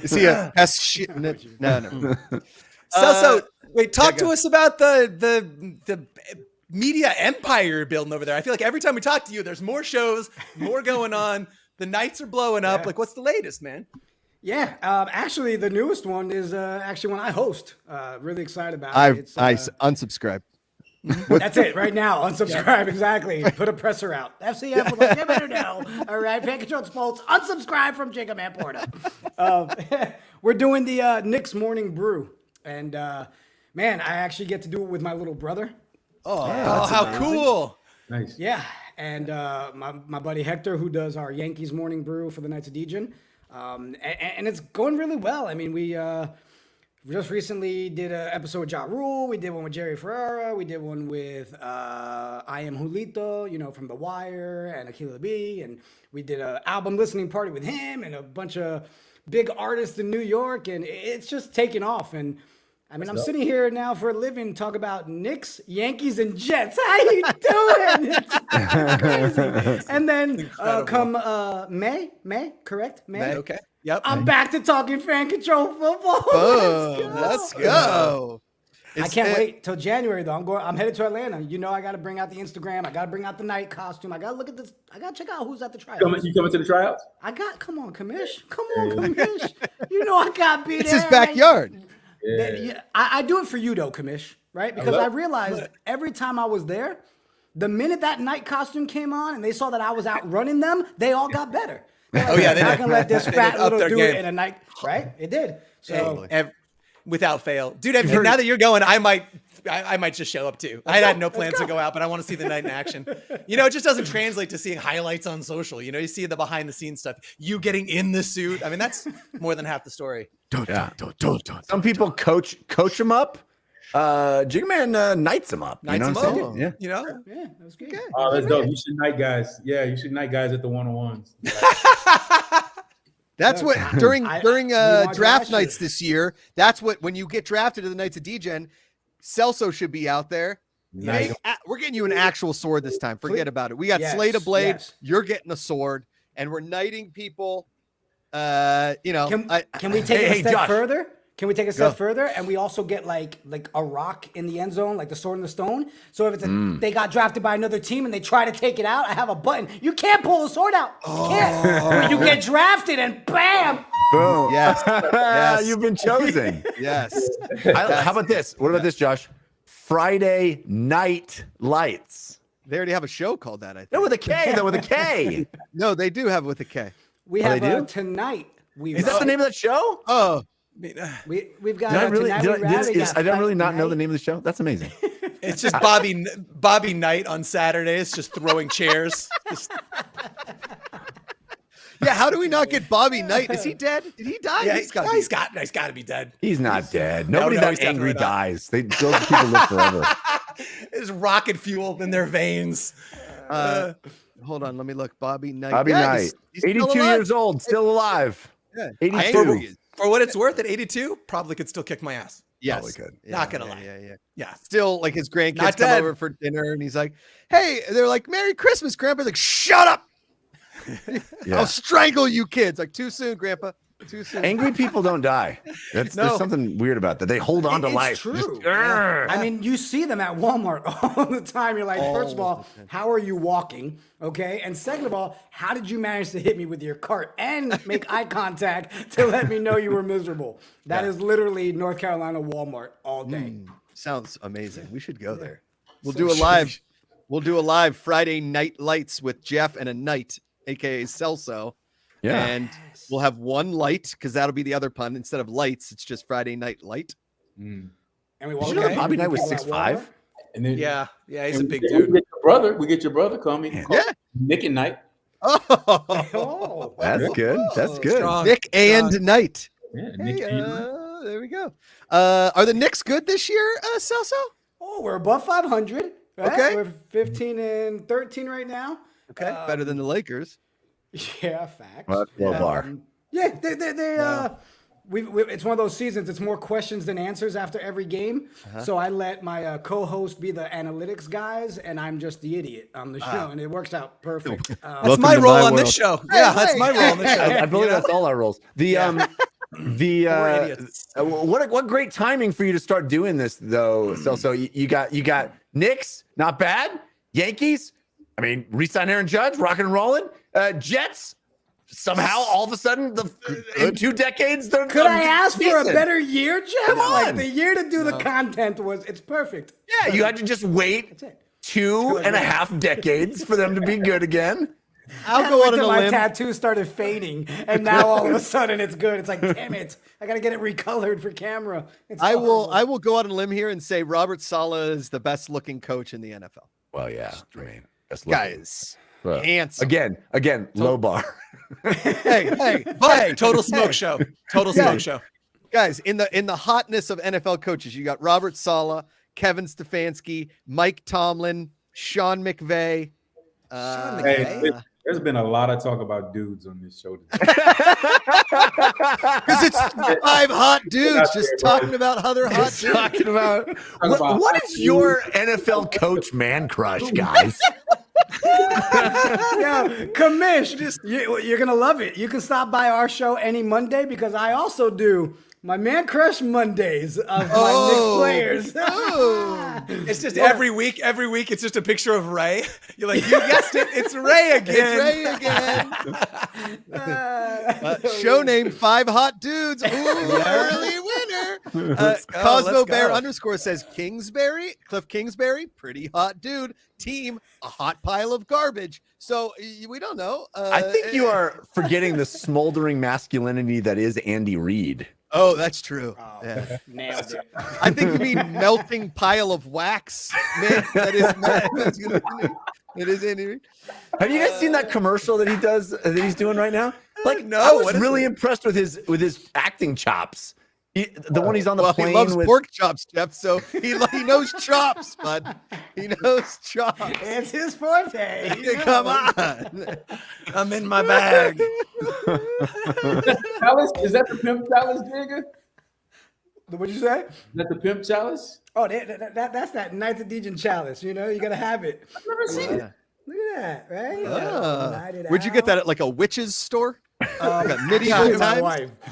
Is he a pesci? No. So wait, talk to us about the media empire you're building over there. I feel like every time we talk to you, there's more shows, more going on. The nights are blowing up. Like, what's the latest, man? Yeah, actually, the newest one is actually one I host. Really excited about it. I unsubscribe. That's it right now. Unsubscribe, exactly. Put a presser out. FCF would like you better know. All right, Fan Controlled Sports. Unsubscribe from Jacob and Porto. We're doing the Nick's Morning Brew, and man, I actually get to do it with my little brother. Oh, how cool! Nice. Yeah, and my buddy Hector, who does our Yankees Morning Brew for the Knights of Degen, and it's going really well. I mean, we just recently did an episode with Ja Rule. We did one with Jerry Ferrara. We did one with I Am Julito, from The Wire, and Akila B. And we did an album listening party with him and a bunch of big artists in New York. And it's just taken off. And I mean, I'm sitting here now for a living, talk about Knicks, Yankees, and Jets. How you doing? It's crazy. And then come May, correct? May? Okay. Yep. I'm back to talking fan control football. Let's go. I can't wait till January though. I'm headed to Atlanta. I got to bring out the Instagram. I got to bring out the night costume. I got to look at this. I got to check out who's at the tryouts. You coming to the tryouts? Come on, Kamish. Come on, Kamish. I got beat. It's his backyard. Yeah. I do it for you though, Kamish, right? Because I realized every time I was there, the minute that night costume came on and they saw that I was out running them, they all got better. Oh yeah, I can let this fat little their dude game. in a night, right? It did. So without fail, dude. Now that you're going, I might just show up too. I had no plans to go out, but I want to see the night in action. It just doesn't translate to seeing highlights on social. You see the behind the scenes stuff. You getting in the suit. I mean, that's more than half the story. Some people coach them up. Jigga Man knights them up. Knights them up. Yeah. yeah, that was good. Oh, that's dope. You should night guys. Yeah, you should night guys at the one-on-ones. That's what during want draft to nights this year. That's what when you get drafted to the Knights of Degen, Celso should be out there. Nice. We're getting you an actual sword this time. Forget about it. We got Slade of Blade. Yes. You're getting a sword, and we're knighting people. Can we take it a step Josh. further? Can we take a step further? And we also get like a rock in the end zone, like the sword and the stone. So if it's they got drafted by another team and they try to take it out, I have a button. You can't pull the sword out. You can't. But you get drafted and bam. Boom. Yes. Yes. You've been chosen. Yes. How about this? What about this, Josh? Friday Night Lights. They already have a show called that, I think. No, with a K, though, with a K. No, they do have with a K. We Oh, have they do? tonight. Is that the name of that show? Oh, We've got Did I really? tonight. Did we I, rally, this is, got I don't fight really not know the night. name of the show. That's amazing. It's just Bobby Knight on Saturdays, just throwing chairs. yeah. How do we not get Bobby Knight? Is he dead? Did he die? Yeah, He's got. he's got to be dead. He's not dead. Nobody no, that he's definitely angry not. dies. Those people live forever. There's rocket fuel in their veins. Hold on, let me look. Bobby Knight. Bobby Yeah, Knight, he's still 82 alive. years old, still alive. Yeah. 82. For what it's worth, at 82, probably could still kick my ass. Yes. Probably could. Yeah, Not gonna yeah, lie. Yeah. Yeah. Still, like his grandkids Not come dead. over for dinner, and he's like, "Hey," they're like, "Merry Christmas, Grandpa." He's like, "Shut up! Yeah. I'll strangle you, kids." Like, too soon, Grandpa. Too soon. Angry people don't die. There's something weird about that. They hold on to It's life. true. Just, Yeah. I mean, you see them at Walmart all the time. You're like, first of all, how are you walking? Okay. And second of all, how did you manage to hit me with your cart and make eye contact to let me know you were miserable? That is literally North Carolina Walmart all day. Sounds amazing. We should go there. We'll do a live. We'll do a live Friday Night Lights with Jeff and a Knight, aka Celso. yeah. And we'll have one light because that'll be the other pun. Instead of lights, it's just Friday Night Light. And we Did walk you know that in, Bobby we Knight was pull out 6'5"? Walmart. And then Yeah. He's a and big we dude. get your brother. We get your brother coming. Yeah. Yeah. Nick and Knight. Oh, Oh, That's good. That's good. Strong. Nick and Knight. Yeah, Nick Hey, and Knight. there we go. Are the Knicks good this year, Celso? oh, we're above 500. Right? Okay. We're 15 and 13 right now. Okay, better than the Lakers. Yeah, facts. Well, that's low bar. Yeah, it's one of those seasons. It's more questions than answers after every game. So I let my co-host be the analytics guys, and I'm just the idiot on the show, and it works out perfect. That's Welcome my to role my on world. this show. Yeah, that's my role on this show. I believe that's all our roles. We're idiots. What great timing for you to start doing this though. So you got Knicks, not bad. Yankees, I mean, re-sign Aaron Judge, rocking and rolling. Jets, somehow all of a sudden in 2 decades they're Could I ask for a decent. better year, Jeff? Come Like on. the year to do the content it's perfect. Yeah, you had to just wait That's it. 2.5 decades for them to be good again. I'll go on Until a my limb. tattoo started fading, and now all of a sudden it's good. It's like, damn it, I gotta get it recolored for camera. It's I will. horrible. I will go on a limb here and say Robert Saleh is the best looking coach in the NFL. Well, yeah, I mean, that's looking. Guys, Well, handsome. Again, low bar. hey, But total smoke show. Total Yeah. smoke show. guys, in the hotness of NFL coaches, you got Robert Saleh, Kevin Stefanski, Mike Tomlin, Sean McVay. Sean Hey, McVay? there's been a lot of talk about dudes on this show today. Because it's 5 hot dudes just talking about how they're hot Just dudes. talking about about what is your NFL coach man crush, guys? Yo, Commish, you're gonna love it. You can stop by our show any Monday because I also do my man crush Mondays of my Knicks players. Oh. It's just every week it's just a picture of Ray. You're like, you guessed it, it's Ray again. It's Ray again. Show name 5 hot dudes. Ooh, early winner. Let's go, Cosmo let's Bear go. _ says Cliff Kingsbury, pretty hot dude. Team, a hot pile of garbage. So we don't know. I think you are forgetting the smoldering masculinity that is Andy Reid. Oh, that's true. Oh, Yeah. nailed it. I think you mean melting pile of wax. Man, it is Andy Reid. Have you guys seen that commercial that he does that he's doing right now? Like, No, I was what is really it? impressed with his acting chops. The one he's on the Well, plane he loves with. pork chops, Jeff. So he knows chops, bud. He knows chops. It's his forte. you know. Come on. I'm in my bag. Chalice? Is that the pimp chalice, nigga? What'd you say? Is that the pimp chalice? Oh, that's that Knights of Degen chalice. You know, you gotta have it. I've never seen it. Look at that, right? United Where'd you get that Out. at like a witch's store? Like a It's medieval with my times? wife. A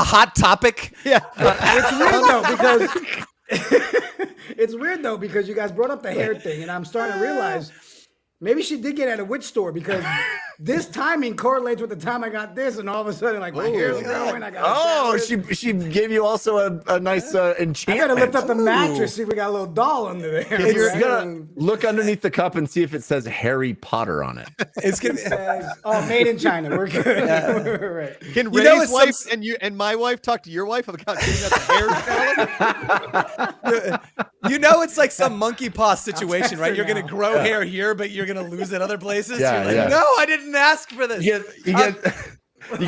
hot topic. Yeah. It's weird though because it's weird though because you guys brought up the hair thing, and I'm starting to realize maybe she did get it at a witch store because this timing correlates with the time I got this, and all of a sudden, like my hair's growing. I got she gave you also a nice I enchantment. gotta lift up the mattress, see if we got a little doll under there. You right? gotta look underneath the cup and see if it says Harry Potter on it. It's gonna. Oh, made in China. We're good. We're right. Can You know, Ray's it's wife some- and my wife talk to your wife about getting us a hair salad? It's like some monkey paw situation, right? You're gonna grow hair here, but you're gonna lose it other places. Yeah, You're like, yeah. no, I didn't ask for this. You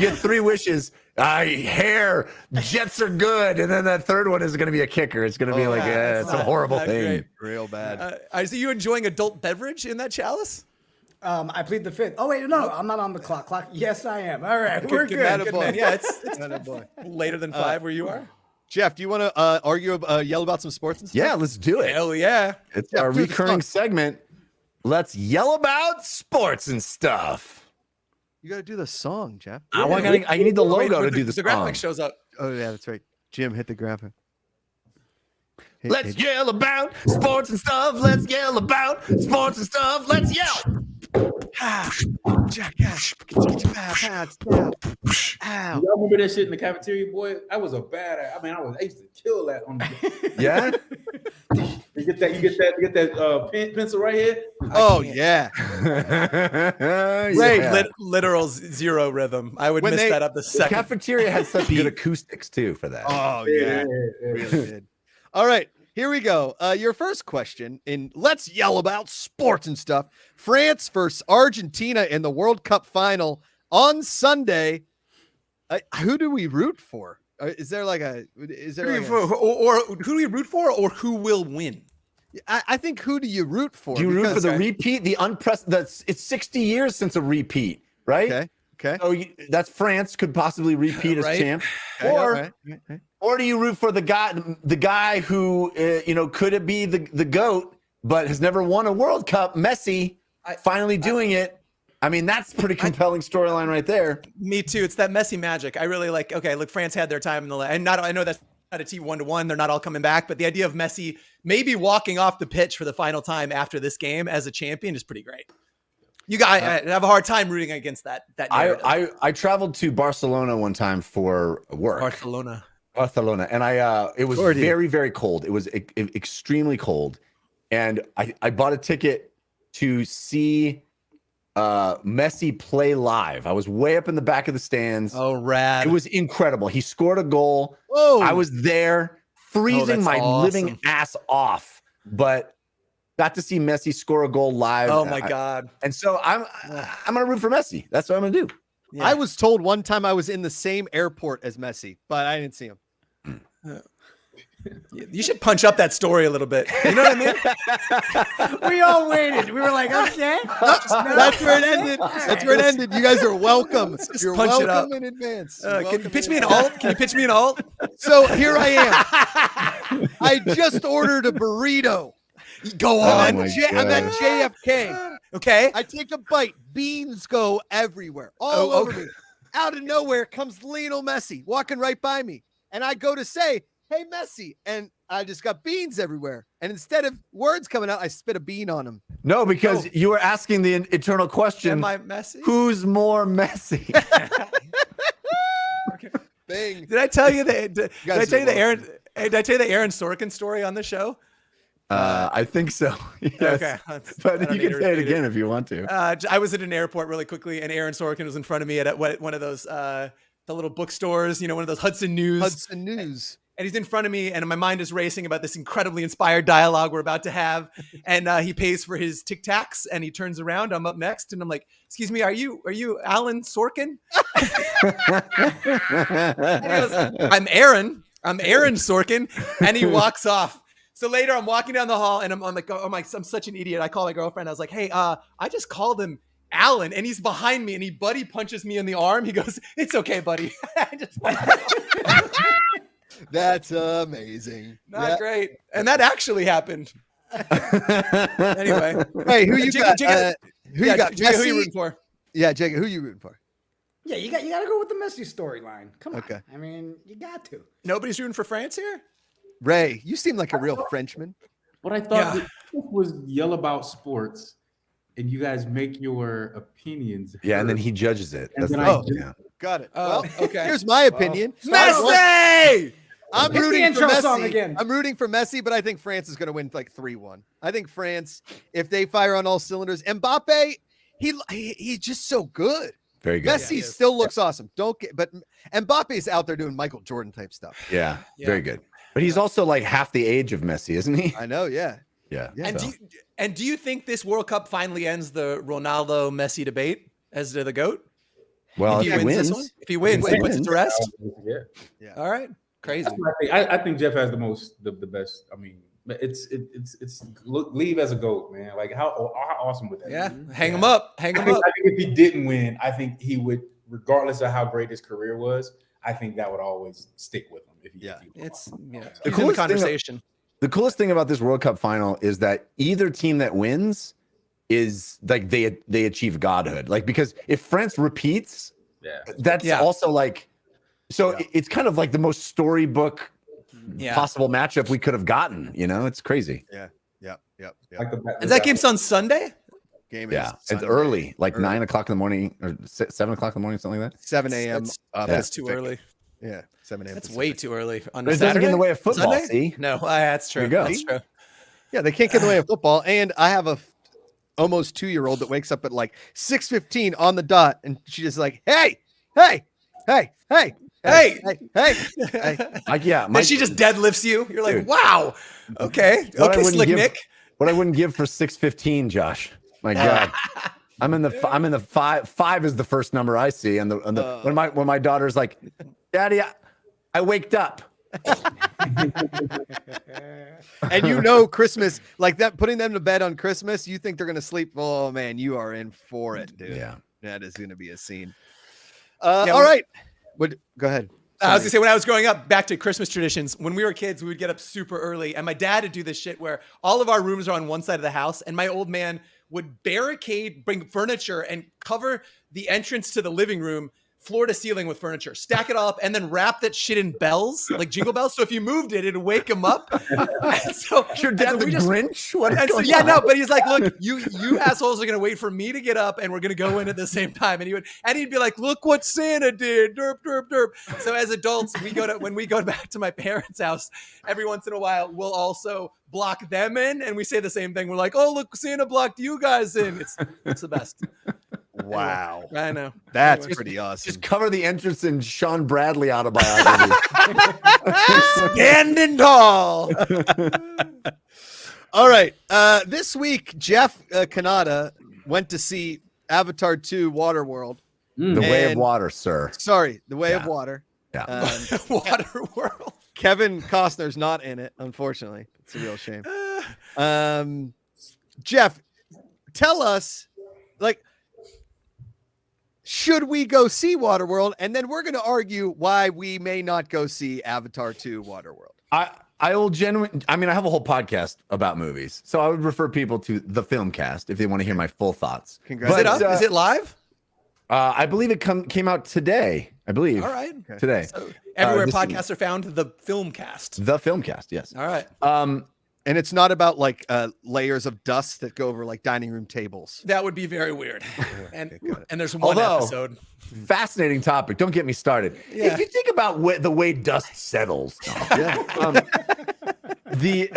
get 3 wishes. Hair, jets are good, and then that third one is going to be a kicker. It's going to be like it's a horrible not thing. great. Real bad. I see you enjoying adult beverage in that chalice. I plead the fifth. Oh wait, no, I'm not on the clock. Yes, I am. All right, we're good. Attaboy. Man, yeah, it's Attaboy. later than 5 where you are. Jeff, do you want to argue, yell about some sports and stuff? Yeah, let's do it. Hell yeah. It's Yeah, our do the recurring stuff. segment. Let's yell about sports and stuff. You got to do the song, Jeff. I need the Wait, logo to the- do the The song. graphic shows up. Oh, yeah, that's right. Jim, hit the graphic. Hit- Let's hit- yell about sports and stuff. Let's yell about sports and stuff. Let's yell. Jackass. Ow. Y'all remember that shit in the cafeteria, boy? I was a badass. I mean, I used to kill that on the Yeah. you get that pencil right here. Oh, yeah. Right, Yeah. literal zero rhythm. I would When miss they- that up the The second. cafeteria had such good acoustics too for that. Oh, yeah. Really did. All right, here we go. Your first question in Let's Yell About Sports and Stuff. France versus Argentina in the World Cup final on Sunday. Who do we root for? Is there like a? Is there like a, or who do we root for, or who will win? I think who do you root for? Do you root for Because- the repeat? The unprecedented. It's 60 years since a repeat, right? Okay. So that's France could possibly repeat as Right. champ, Okay, or all right. or do you root for the guy who could it be the GOAT but has never won a World Cup? Messi finally doing it. I mean, that's pretty compelling storyline right there. Me too. It's that Messi magic. I really like. Okay, look, France had their time in the and not. I know that's not a T 1-1. They're not all coming back, but the idea of Messi maybe walking off the pitch for the final time after this game as a champion is pretty great. I have a hard time rooting against that. Narrative. I traveled to Barcelona one time for work. Barcelona, and it was Gordy. very, very cold. It was extremely cold, and I bought a ticket to see Messi play live. I was way up in the back of the stands. Oh, rad! It was incredible. He scored a goal. Whoa! I was there freezing that's my awesome. living ass off, but got to see Messi score a goal live. Oh my god! And so I'm gonna root for Messi. That's what I'm gonna do. Yeah. I was told one time I was in the same airport as Messi, but I didn't see him. You should punch up that story a little bit. You know what I mean? We all waited. We were like, okay. That's where it ended. That's where it ended. You guys are welcome. You're punch it up. welcome in advance. Can you pitch me an alt? Can you pitch me an alt? So here I am. I just ordered a burrito. Go I'm on. at JFK. Okay. I take a bite. Beans go everywhere, all Oh, over me. Out of nowhere comes Lionel Messi walking right by me. And I go to say, hey, Messi. And I just got beans everywhere. And instead of words coming out, I spit a bean on him. No, because you were asking the eternal question: Am I messy? who's more messy? Bang. Did I tell you that? Did I guys tell you are the Aaron? Did I tell you the Aaron Sorkin story on the show? I think so. Yes. Okay. But you can say it again if you want to. I was at an airport really quickly, and Aaron Sorkin was in front of me at one of those the little bookstores, one of those Hudson News. Hudson News. And he's in front of me, and my mind is racing about this incredibly inspired dialogue we're about to have. And he pays for his Tic Tacs, and he turns around. I'm up next, and I'm like, "Excuse me, are you Alan Sorkin?" And he goes, I'm Aaron Sorkin, and he walks off. So later, I'm walking down the hall, and I'm like, I'm such an idiot. I call my girlfriend. I was like, "Hey, I just called him Alan," and he's behind me, and he buddy punches me in the arm. He goes, "It's okay, buddy." I just That's amazing. Not great. And that actually happened. Anyway, Hey, who you got? Who you got? Jake, who you Messi? rooting for? Yeah, Jake, who you rooting for? Yeah, you got to go with the Messi storyline. Come on. Okay. I mean, you got to. Nobody's rooting for France here. Ray, you seem like a real Frenchman. What I thought was yell about sports, and you guys make your opinions. Yeah, and then heard. he judges it. And That's then the I thing. just- Yeah. Got it. Oh, Well, okay. here's my opinion. Messi! I'm Hit the rooting for intro song Messi. again. I'm rooting for Messi, but I think France is going to win like 3-1. I think France, if they fire on all cylinders, Mbappe, he's just so good. Very good. Messi still looks awesome. But Mbappe's out there doing Michael Jordan type stuff. Yeah, very good. But he's also like half the age of Messi, isn't he? I know. Yeah. Yeah. And do you think this World Cup finally ends the Ronaldo Messi debate as to the GOAT? Well, if he wins this one, if he wins, he puts it to rest. Yeah. All right, crazy. I think Jeff has the best. I mean, it's leave as a GOAT, man. Like how awesome would that Yeah, be? hang him up, hang him up. I think if he didn't win, I think he would, regardless of how great his career was, I think that would always stick with him. If he It's The he's in coolest the thing- conversation. The coolest thing about this World Cup final is that either team that wins is like they achieve godhood. Like, because if France repeats, that's also like, so it's kind of like the most storybook possible matchup we could have gotten. You know, it's crazy. Yep. Is that game's on Sunday? Game Yeah, is it's Sunday. early, like Early. 9 o'clock in the morning or 7 o'clock in the morning, something like that. 7 a.m. That's too early. Yeah, 7 a.m. That's Pacific. way too early. On But it doesn't get in the way of football. Sunday? See, No, that's true. There you go. That's true. Yeah, they can't get in the way of football. And I have a almost 2-year-old that wakes up at like 6:15 on the dot, and she's just like, "Hey, hey, hey, hey, Hey! hey, hey." yeah. And she just deadlifts you. You're like, Dude. wow. Okay. What I Okay, wouldn't Slick give- Nick. What I wouldn't give for 6:15, Josh. My God, I'm in the five. Five is the first number I see, and when my daughter's like, "Daddy, I waked up." And you know, Christmas, like that, putting them to bed on Christmas, you think they're gonna sleep. Oh man, you are in for it, dude. Yeah, that is gonna be a scene. Yeah, All right. Go ahead. I was gonna say, when I was growing up, back to Christmas traditions, when we were kids, we would get up super early, and my dad would do this shit where all of our rooms are on one side of the house, and my old man would bring furniture and cover the entrance to the living room floor to ceiling with furniture, stack it all up, and then wrap that shit in bells, like jingle bells. So if you moved it, it'd wake him up. And so, your dad the Grinch. What is and so, going yeah, on? no, but he's like, look, you assholes are gonna wait for me to get up, and we're gonna go in at the same time. And he'd be like, look what Santa did, derp, derp, derp. So as adults, when we go back to my parents' house, every once in a while, we'll also block them in, and we say the same thing. We're like, oh, look, Santa blocked you guys in. It's the best. Wow. I know. That's Anyway. pretty awesome. Just cover the entrance in Shawn Bradley autobiography. Standing tall. All right. This week, Jeff Kanata went to see Avatar 2 Waterworld. The Way of And- Water, sir. Sorry, The Way of Yeah. Water. Yeah. Water World. Kevin Costner's not in it, unfortunately. It's a real shame. Jeff, tell us, like, should we go see Waterworld? And then we're going to argue why we may not go see Avatar 2 Waterworld. I will I mean, I have a whole podcast about movies, so I would refer people to the Filmcast if they want to hear my full thoughts. Is it up? Is it live? I believe it came out today. I believe. All right. Today. So everywhere this podcasts are found, the Filmcast. The Filmcast, yes. All right. And it's not about like layers of dust that go over like dining room tables. That would be very weird. And got it. and there's one Although- episode. Fascinating topic. Don't get me started. Yeah. If you think about the way dust settles, the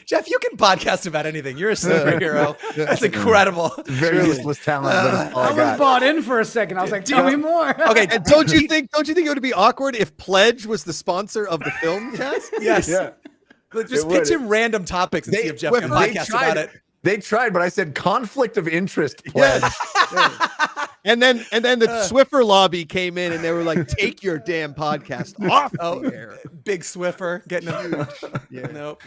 Jeff, you can podcast about anything. You're a superhero. That's incredible. very useless talent. But it's all I I was got. bought in for a second. I was like, tell me more. Okay. And don't you think it would be awkward if Pledge was the sponsor of the film cast? Yes. Yeah. Like, just It would. pitch him random topics and see if Jeff can they podcast tried about it. They tried, but I said conflict of interest pledge. And then the Swiffer lobby came in and they were like, take your damn podcast off the air. Big Swiffer getting a Yeah. Nope.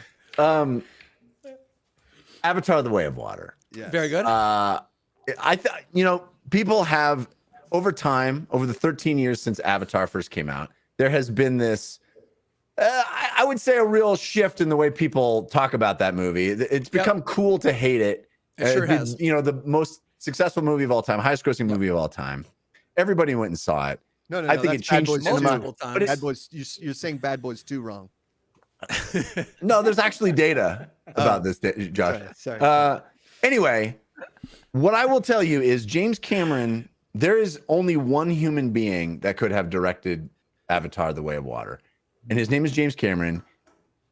Avatar: The Way of Water. Yes. Very good. People have over time, over the 13 years since Avatar first came out, there has been this. I would say a real shift in the way people talk about that movie. It's become cool to hate it. It sure has. You know, the most successful movie of all time, highest grossing movie of all time. Everybody went and saw it. No, I think it changed cinema. But Bad Boys, you're saying Bad Boys 2 wrong. No, there's actually data about this, Josh. Sorry. Anyway, what I will tell you is James Cameron, there is only one human being that could have directed Avatar: The Way of Water, and his name is James Cameron.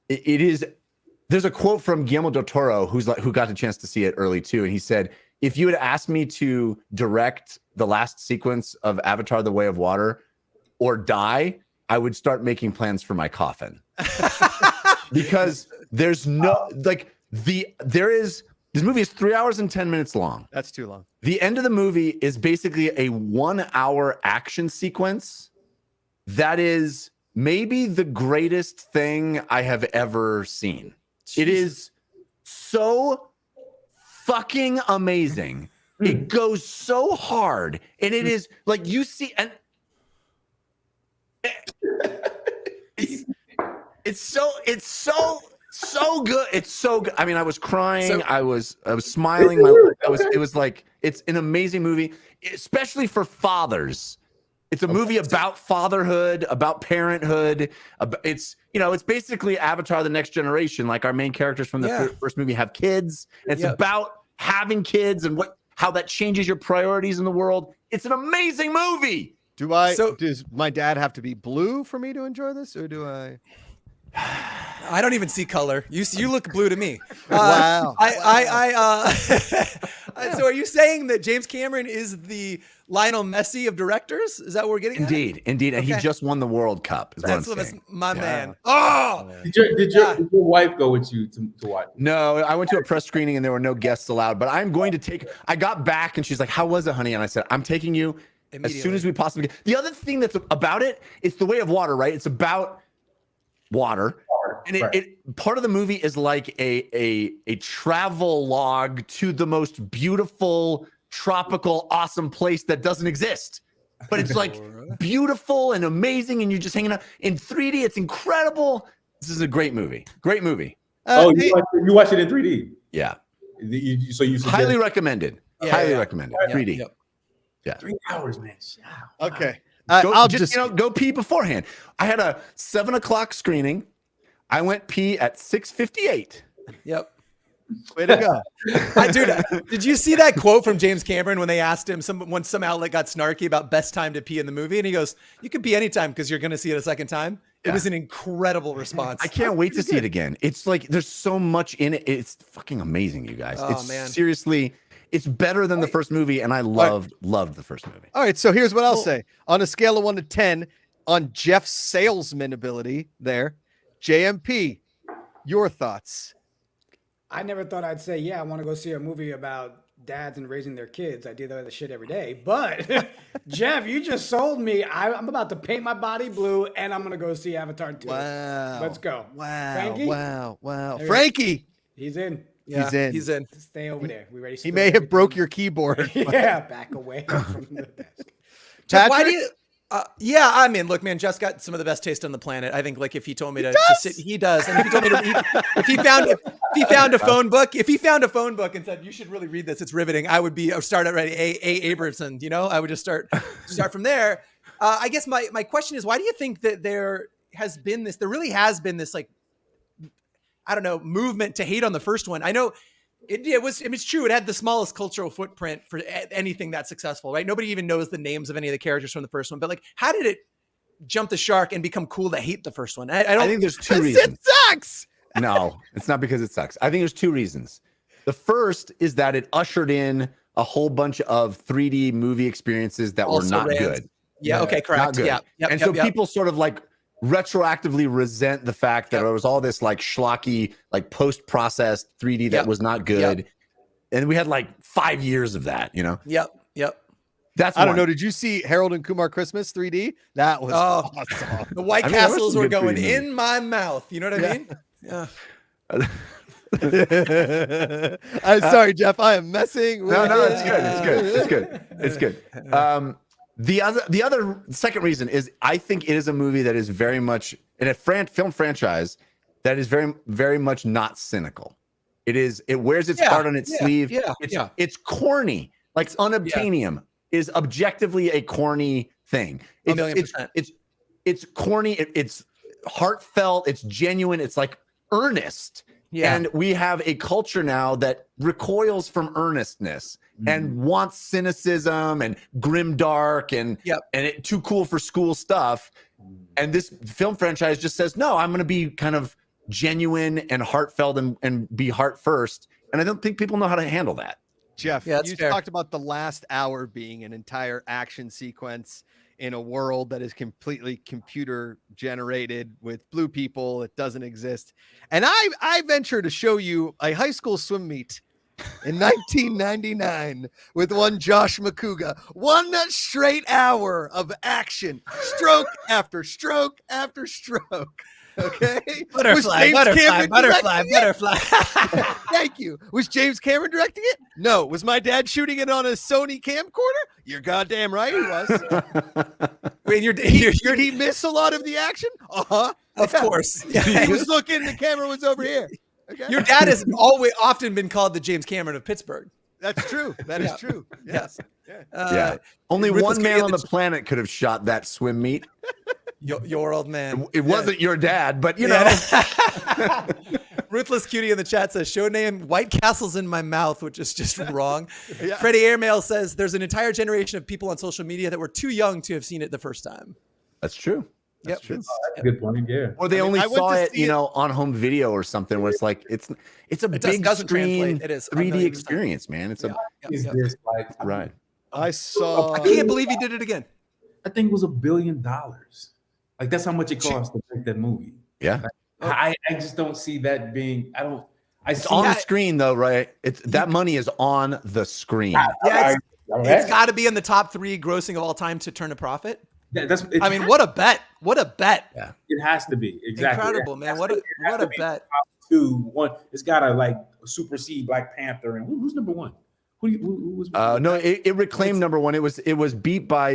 There's a quote from Guillermo del Toro, who got the chance to see it early too, and he said, if you had asked me to direct the last sequence of Avatar: The Way of Water or die, I would start making plans for my coffin. Because there's no this movie is 3 hours and 10 minutes long. That's too long. The end of the movie is basically a 1 hour action sequence that is maybe the greatest thing I have ever seen. Jesus. It is so fucking amazing. It goes so hard, and it is like you see, and it's so good. It's so good. I mean, I was crying. I was smiling. It was like, it's an amazing movie, especially for fathers. It's a movie about fatherhood, about parenthood. It's basically Avatar: The Next Generation. Like, our main characters from the first movie have kids. It's about having kids and how that changes your priorities in the world. It's an amazing movie. Does my dad have to be blue for me to enjoy this, or do I? I don't even see color. You look blue to me. Wow. So are you saying that James Cameron is the Lionel Messi of directors? Is that what we're getting at? Indeed. And he just won the World Cup. That's my man. Oh! Did your wife go with you to watch? No, I went to a press screening and there were no guests allowed, but I'm going to I got back and she's like, how was it, honey? And I said, I'm taking you as soon as we possibly can. The other thing that's about it's The Way of Water, right? It's about water. And it part of the movie is like a travel log to the most beautiful, tropical, awesome place that doesn't exist. But it's like beautiful and amazing, and you're just hanging out in 3D. It's incredible. This is a great movie. Great movie. You watched it in 3D? Yeah. So you highly recommended. Highly recommended. 3D. Yeah. 3 hours, man. Okay. I'll just go pee beforehand. I had a 7:00 screening. I went pee at 6:58. Yep. Way to go. Dude, did you see that quote from James Cameron when they asked him, when some outlet got snarky about best time to pee in the movie? And he goes, you can pee anytime because you're going to see it a second time. It was an incredible response. I can't wait to see it again. It's like, there's so much in it. It's fucking amazing, you guys. Man. Seriously, it's better than the first movie. And I loved the first movie. All right. So here's what I'll say. On a scale of 1 to 10 on Jeff's salesman ability there, JMP, your thoughts? I never thought I'd say, I want to go see a movie about dads and raising their kids. I do that shit every day. But Jeff, you just sold me. I'm about to paint my body blue, and I'm going to go see Avatar 2. Wow. Let's go. Wow. Frankie? Wow. Frankie. He's in. Yeah, he's in. Stay over there. We ready? He may have broke your keyboard. Back away from the desk. Jeff, why do you... I mean, look, man, Jeff's got some of the best taste on the planet. I think, like, if he told me to sit, he does. And if he told me to, if he found a phone book and said, you should really read this, it's riveting, I would start at A. Abramson, I would just start from there. I guess my question is, why do you think that there really has been this, like, I don't know, movement to hate on the first one? I know it's true. It had the smallest cultural footprint for anything that's successful, right? Nobody even knows the names of any of the characters from the first one. But, like, how did it jump the shark and become cool to hate the first one? I think there's two reasons. It sucks. No, it's not because it sucks. I think there's two reasons. The first is that it ushered in a whole bunch of 3D movie experiences that were not good. Yeah. Okay. Correct. Not good. Yeah. People sort of, like, retroactively resent the fact that it was all this, like, schlocky, like, post-processed 3D that was not good. And we had, like, 5 years of that, Yep. That's I don't know. Did you see Harold and Kumar Christmas 3D? That was awesome. The White Castles were going in my mouth. You know what I mean? Yeah. I'm sorry, Jeff. I am messing with No, it's good. It's good. The other second reason is I think it is a movie that is very much in a film franchise that is very, very much not cynical. It wears its heart on its sleeve. It's corny. Like Unobtainium is objectively a corny thing. It's corny. It's heartfelt. It's genuine. It's like earnest. Yeah. And we have a culture now that recoils from earnestness and wants cynicism and grimdark and too cool for school stuff. And this film franchise just says, no, I'm going to be kind of genuine and heartfelt and be heart first. And I don't think people know how to handle that. Jeff, you talked about the last hour being an entire action sequence in a world that is completely computer generated with blue people. It doesn't exist. And I venture to show you a high school swim meet in 1999 with one Josh McCouga, 1 straight hour of action, stroke after stroke after stroke. Okay. Butterfly. Thank you. Was James Cameron directing it? No. Was my dad shooting it on a Sony camcorder? You're goddamn right he was. Wait, did he miss a lot of the action? Of course. He was looking, the camera was over here. Okay. Your dad has often been called the James Cameron of Pittsburgh. That's true. That is true. Yes. Only one man on the planet could have shot that swim meet. Your old man. It wasn't your dad, but you know. Ruthless Cutie in the chat says, show name White Castle's in my mouth, which is just wrong. Freddie Airmail says, there's an entire generation of people on social media that were too young to have seen it the first time. That's true. That's true. That's a good point. Yeah. Or they only saw it, on home video or something where it's like, it's a big screen, it is 3D experience, man. It's Is this like, right. I can't believe he did it again. I think it was $1 billion. Like that's how much it cost to make that movie. Yeah. Like, I just don't see that being. It's on the screen though, right? That money is on the screen. It's got to be in the top 3 grossing of all time to turn a profit. Yeah, what a bet! What a bet! Yeah, it has to be exactly incredible, man. What a bet! Top 2, 1. It's got to like supersede Black Panther. And who's number 1? Who was? No, it reclaimed number 1. It was beat by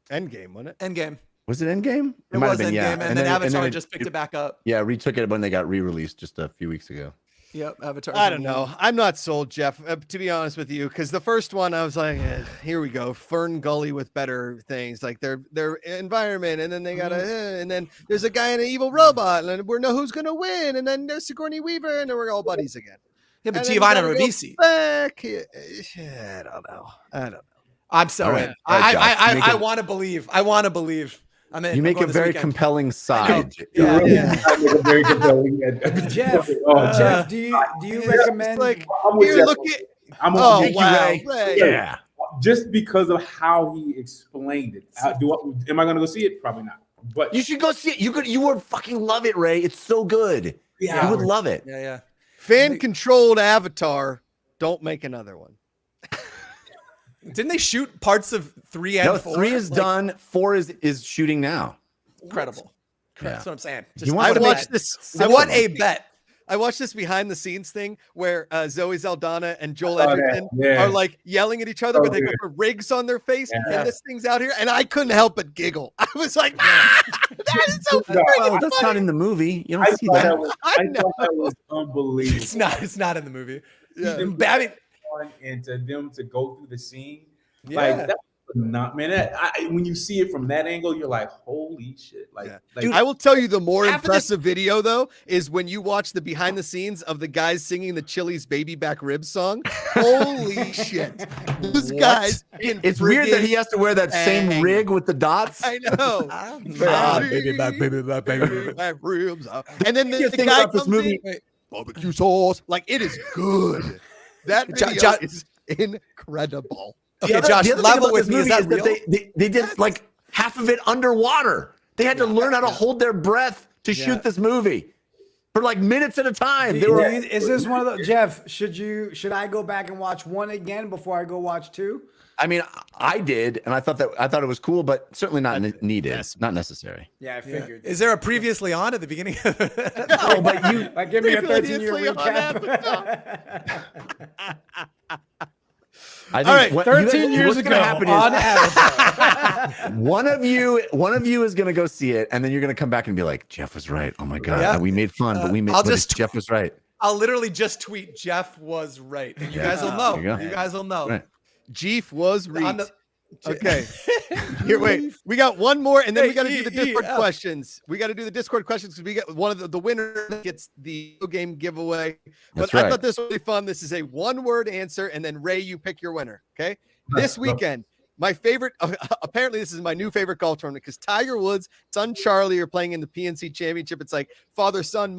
Endgame, wasn't it? Endgame. Was it Endgame? It was Endgame, and then Avatar just picked it back up. Yeah, retook it when they got re-released just a few weeks ago. Yep, Avatar. I don't know. I'm not sold, Jeff, to be honest with you, because the first one I was like, here we go, Fern Gully with better things, like their environment, and then they got and then there's a guy in an evil robot, and we know who's gonna win, and then there's Sigourney Weaver, and then we're all buddies again. Yeah, but Giovanna Ribisi. I don't know. I'm sorry. Right. I want to believe. I mean, you make a very compelling side. Yeah. Very compelling. Jeff, Jeff, do you recommend? Like, I'm with here, Jeff. look at. I'm Oh on wow, Ray. Ray. Yeah. Just because of how he explained it. Am I going to go see it? Probably not. But You should go see it. You would fucking love it, Ray. It's so good. Yeah. You would love it. Yeah. Fan-controlled Avatar. Don't make another one. Didn't they shoot parts of 3 and 4? 3 is done. 4 is shooting now. Incredible. Yeah. That's what I'm saying. I watched this. What a bet. I watched this behind the snes thing where Zoe Saldana and Joel Edgerton are like yelling at each other, but they got the rigs on their face, and this thing's out here, and I couldn't help but giggle. I was like, that is so Well, that's not in the movie. You don't see that. I thought that was unbelievable. It's not in the movie. Yeah. I mean, and to them to go through the scene, like that was not, man. When you see it from that angle, you're like, holy shit! Like, Dude, I will tell you the more impressive video though is when you watch the behind the scenes of the guys singing the Chili's Baby Back Ribs song. Holy shit! Those guys. It's weird that he has to wear that same rig with the dots. I know. baby back ribs. And then the guy about this comes movie. in, barbecue sauce. Like it is good. That video is incredible. Okay, Josh, level with me. Is that real? They did like half of it underwater. They had to learn how to hold their breath to shoot this movie for like minutes at a time. Is this one of the Jeff? Should I go back and watch 1 again before I go watch 2? I mean, I did, and I thought it was cool, but certainly not needed. Not necessary. Yeah, I figured. Is there a previously on at the beginning? No, but you Like, give me a 13-year Previously on recap. I think All right, 13 years what's ago gonna happen on is Avatar. one of you is gonna go see it, and then you're gonna come back and be like, Jeff was right. Oh my god, Yeah. we made fun, but we made. I'll but just Jeff was right. I'll literally just tweet Jeff was right, and you Yeah. guys will know. There you go. You guys will know. Right. Jeef was On read. the- Okay. Here, wait. We got one more, and then Hey, we got to do the Discord EEF. questions. We got to do the Discord questions because we got one of the winner gets the game giveaway. But That's I right. thought this was really fun. This is a one-word answer, and then Ray, you pick your winner. Okay. This weekend, my favorite. Apparently, this is my new favorite golf tournament because Tiger Woods, son Charlie are playing in the PNC Championship. It's like father, son,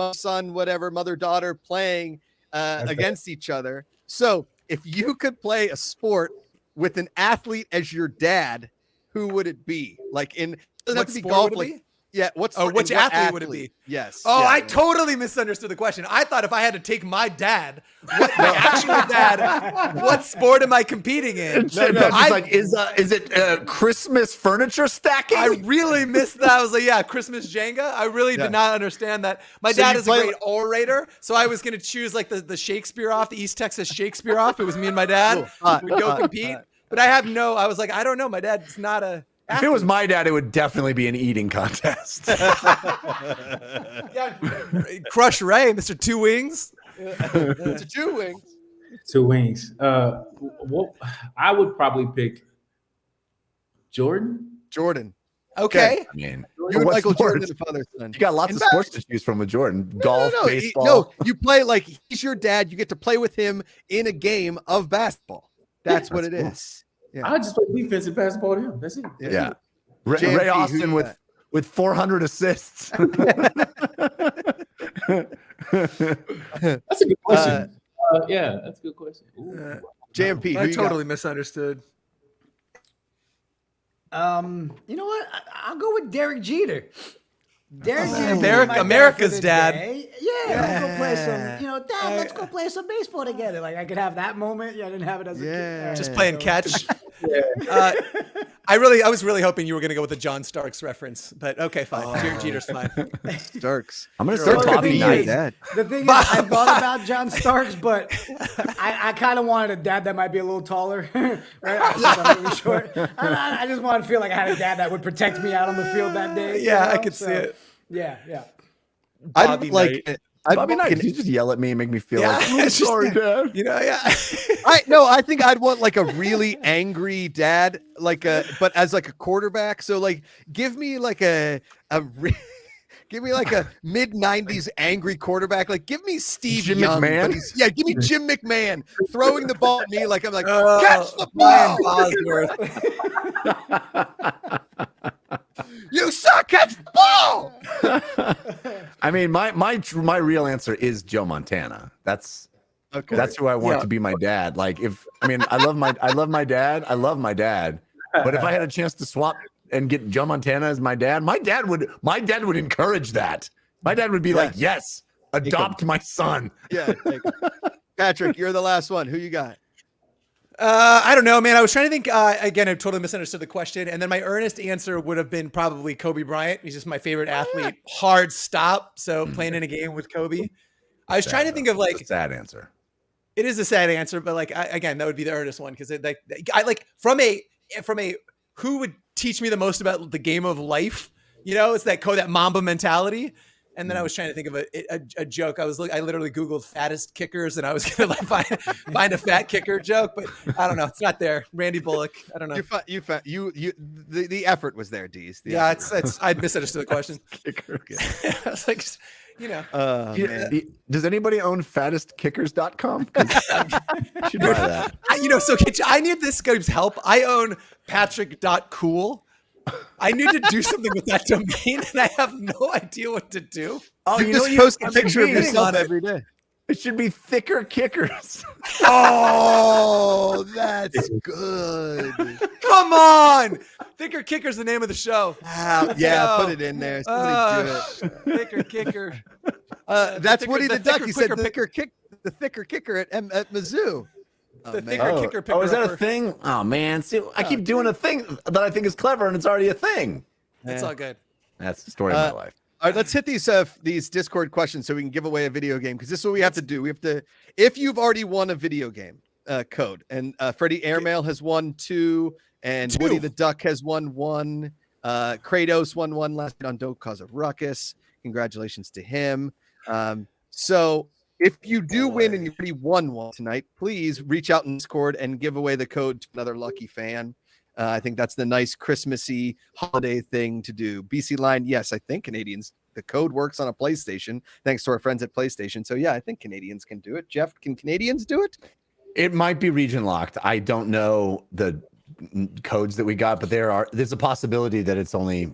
whatever, mother, daughter playing against each other. So, if you could play a sport with an athlete as your dad, who would it be? Like in doesn't have What to be sport golf. would it Like be? yeah, what's Oh, and which what athlete would it be? Yes. Oh, yeah, I yeah. totally misunderstood the question. I thought if I had to take my dad, my actual dad, what sport am I competing in? It's like, is it Christmas furniture stacking? I really missed that. I was like, yeah, Christmas Jenga. I really Yeah. did not understand that. My So dad you is a play- great orator, so I was going to choose like the Shakespeare off, the East Texas Shakespeare off. It was me and my dad. Cool. Hot, We'd go hot, compete. hot. But I was like, I don't know. My dad's not a. If it was my dad, it would definitely be an eating contest. Yeah, Crush Ray, Mr. Two Wings. It's a 2 wings. 2 wings. Well, I would probably pick Jordan. Jordan. Okay. I mean, You and what Michael sports? Jordan and father son. You got lots In of fact- sports to choose from with Jordan. Golf, No, baseball. no, you play like he's your dad. You get to play with him in a game of basketball. That's what it That's cool. is. Yeah. I just play defensive basketball to him. That's it. Yeah. Ray JMP, who Austin you with 400 assists. That's a good question. Yeah, that's a good question. Ooh. JMP. Who I you got? totally misunderstood. You know what? I'll go with Derek Jeter. Derek Jeter, would be Derek- my dad America's for the dad. day. Yeah, let's go play some. You know, Dad, let's go play some baseball together. Like I could have that moment. Yeah, I didn't have it as a kid. Yeah. Just Yeah. playing catch. I was really hoping you were going to go with the John Starks reference, but okay, fine. Derek Jeter's fine. Starks. I'm going to Well, start the Bobby thing Knight. is- Dad. The thing is, I thought about John Starks, but I kind of wanted a dad that might be a little taller, right? I'm really short. I just wanted to feel like I had a dad that would protect me out on the field that day. Yeah, you I know? could see So, it. Yeah, yeah. I Bobby don't like Knight. it. I Bobby Knight. can- You just yell at me and make me feel Yeah, like, I'm it's just- sorry, Dad. You know, yeah. I think I'd want like a really angry dad, but as like a quarterback. So like, give me like give me like a mid '90s angry quarterback. Like, give me Steve Jim Young. McMahon? But give me Jim McMahon throwing the ball at me like I'm like Oh, catch the Brian ball. Bosworth. You suck. Catch the ball. I mean, my real answer is Joe Montana. That's who I want to be my dad. Like, I love my dad. But if I had a chance to swap and get Joe Montana as my dad would encourage that. My dad would be like, yes, adopt my son. Yeah. Patrick, you're the last one. Who you got? I don't know, man. I was trying to think. Again, I totally misunderstood the question, and then my earnest answer would have been probably Kobe Bryant. He's just my favorite athlete. Hard stop. So playing in a game with Kobe. I was trying to think of It's like a sad answer. it is a sad answer, but like again, that would be the earnest one because I like from a who would teach me the most about the game of life. You know, it's that Mamba mentality. And then I was trying to think of a joke. I literally Googled fattest kickers, and I was gonna like find a fat kicker joke, but I don't know. It's not there. Randy Bullock. I don't know. The effort was there, Deez. Yeah, it's. I misunderstood the question. Kicker. I was like, you know. Does anybody own fattestkickers.com? You should buy that. So I need this guy's help. I own Patrick.cool. I need to do something with that domain, and I have no idea what to do. Oh, You you know just you post a I've been picture of reading yourself on it. every day. It should be thicker kickers. Oh, that's good. Come on, Thicker Kicker's the name of the show. Wow. Yeah, put it in there. Somebody do it. Thicker Kicker. That's thicker- Woody the the Duck. thicker, He said quicker the thicker kicker at Mizzou. The man. thicker kicker picker. is that a upper. thing? Oh man, see, I keep doing a thing that I think is clever, and it's already a thing. It's all good. That's the story of my life. All right, let's hit these Discord questions so we can give away a video game because this is what we have to do. We have to, if you've already won a video game, code. And Freddie Airmail has won 2, and Woody the Duck has won 1. Kratos won 1 last night on Don't Cause a Ruckus. Congratulations to him. So if you do win and you already won one tonight, please reach out in Discord and give away the code to another lucky fan. I think that's the nice Christmassy holiday thing to do. BC Line, yes, I think Canadians, the code works on a PlayStation, thanks to our friends at PlayStation. So yeah, I think Canadians can do it. Jeff, can Canadians do it? It might be region locked. I don't know the codes that we got, but there's a possibility that it's only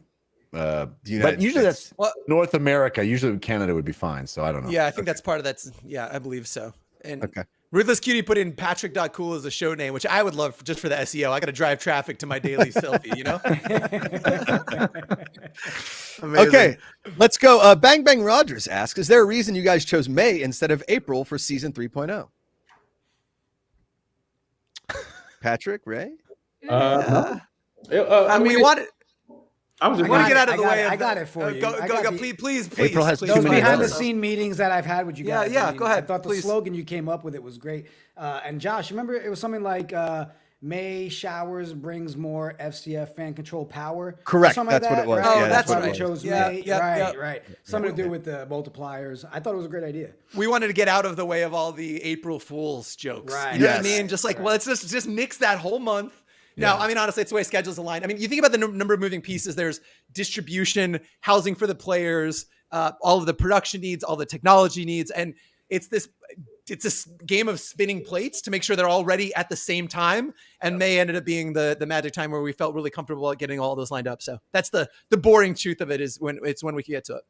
but usually that's North America. Usually Canada would be fine, so I don't know. Yeah, I think that's part of that's. Yeah, I believe so. And Ruthless Cutie put in Patrick.cool as a show name, which I would love just for the SEO. I got to drive traffic to my daily selfie, you know? Okay, let's go. Bang Bang Rogers asks, is there a reason you guys chose May instead of April for season 3.0? Patrick, Ray? I mean, we want to get out of the way. I got it for you. Go, please. April has those behind-the-scene meetings that I've had with you guys. Yeah, go ahead. I thought the slogan you came up with it was great. And Josh, remember it was something like May showers brings more FCF fan control power. Correct. Something That's like that, what it was. Right? Yeah, that's why right. we chose May. Right. Something to do with the multipliers. I thought it was a great idea. We wanted to get out of the way of all the April Fool's jokes. Right. You know what I mean? Just like, well, let's just nix that whole month. Now, I mean, honestly, it's the way schedules align. I mean, you think about the number of moving pieces. There's distribution, housing for the players, all of the production needs, all the technology needs, and it's this game of spinning plates to make sure they're all ready at the same time. And May ended up being the magic time where we felt really comfortable at getting all those lined up. So that's the boring truth of it is when we can get to it.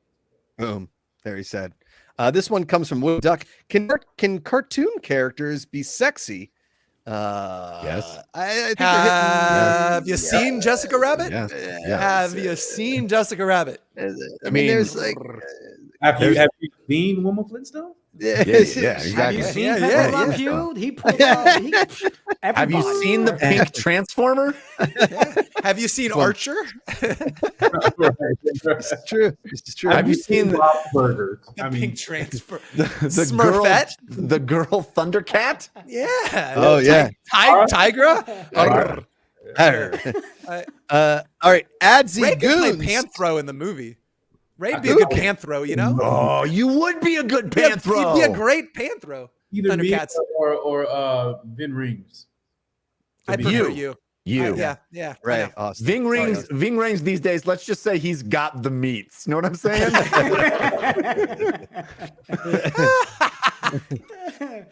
Boom. Very sad. This one comes from Wood Duck. Can cartoon characters be sexy? Yes. I think Have you seen Jessica Rabbit? Yes. Have you seen Jessica Rabbit? I mean, there's like. Have you seen Wilma Flintstone? Yeah, exactly. Have you seen Yeah. Pepe Le Pew? He pulled out. Have you seen the pink transformer? Have you seen Archer? This is true. This is true. Have you seen the Burgers? The pink transfer. girl, Smurfette? the girl Thundercat? Yeah. Oh, yeah. Tigra? All right. Adzi Ray could play Goons. Panthro in the movie. Ray'd be a good Panthro, you know? Oh, you would be a good Panthro. He'd be a great Panthro. Either me Thundercats. or Vin Rings. I prefer you. Yeah. Right. Awesome. Ving Rings these days, let's just say he's got the meats. You know what I'm saying?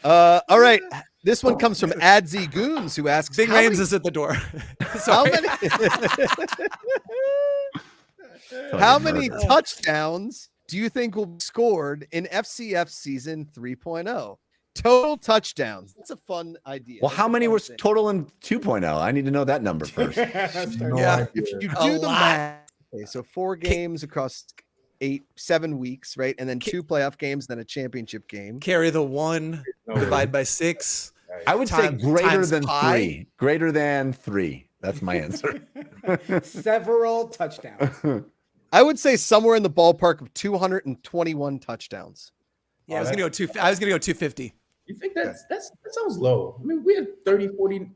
All right. This one comes from Adzi Goons, who asks, Ving Rhames is at the door. How many touchdowns do you think will be scored in FCF season 3.0? Total touchdowns. That's a fun idea. Well, how many were total in 2.0? I need to know that number first. Yeah. If you do the math, okay, so 4 games across 7 weeks, right? And then 2 playoff games, then a championship game. Carry the 1, divide by 6. I would say greater than pi. 3. Greater than 3. That's my answer. Several touchdowns. I would say somewhere in the ballpark of 221 touchdowns. Yeah, I was gonna go 250. You think that sounds low? I mean, we had 30, 40, a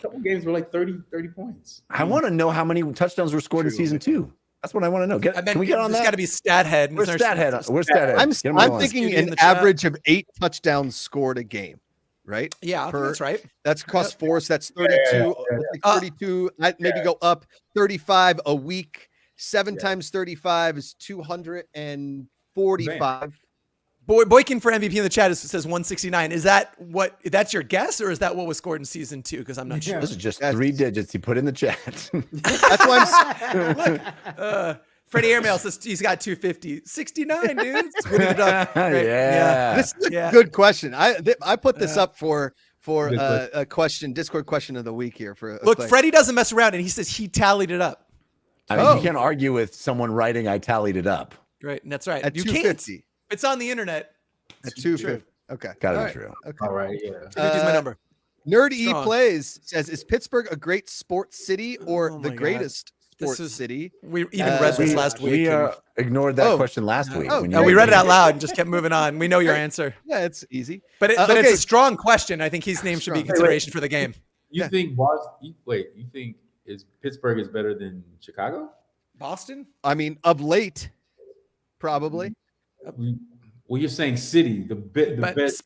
couple games were like 30 points. I want to know how many touchdowns were scored in season 2. That's what I want to know. Can we get on that? There's got to be stat head. Where's stat head? Where's stat head? I'm thinking an average of 8 touchdowns scored a game, right? Yeah, that's right. That's cost 4, so that's 32. 32. I'd maybe go up 35 a week. 7 times 35 is 245. Boykin for MVP in the chat says 169. Is that that's your guess, or is that what was scored in season 2? Because I'm not sure. This is just 3 digits he put in the chat. That's why I'm. Freddie Airmail says he's got 250. 69, dude. Yeah. This is a good question. I put this up for a question, Discord question of the week here. Look, Freddie doesn't mess around, and he says he tallied it up. I mean, you can't argue with someone writing, I tallied it up. Right, and that's right. At You 250. can't. It's on the internet. At 250. Okay. Gotta be true. Okay. All right, yeah. 250 is my number. Nerd E Plays says, is Pittsburgh a great sports city or the greatest sports city. We even read this last week. We ignored that question last week. when you we read it out it. loud and just kept moving on. We know your answer. Yeah, it's easy. But okay. it's a strong question. I think his name should be Strong. consideration for the game. You think Boston? You think Pittsburgh is better than Chicago? Boston? I mean, of late, probably. Well, you're saying city, the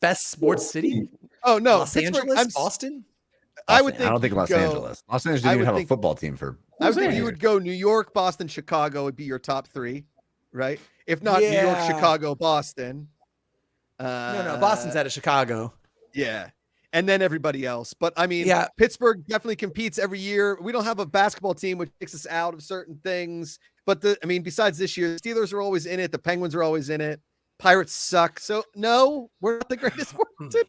best sports city? Oh no, Los Pittsburgh, Angeles, Boston. I would think. I don't think Los Angeles. Los Angeles didn't even have a football team for. I would think you would go New York, Boston, Chicago would be your top three, right? If not New York, Chicago, Boston. No, Boston's out of Chicago. Yeah. And then everybody else. But I mean, Pittsburgh definitely competes every year. We don't have a basketball team, which takes us out of certain things. But besides this year, the Steelers are always in it. The Penguins are always in it. Pirates suck. So no, we're not the greatest sports team.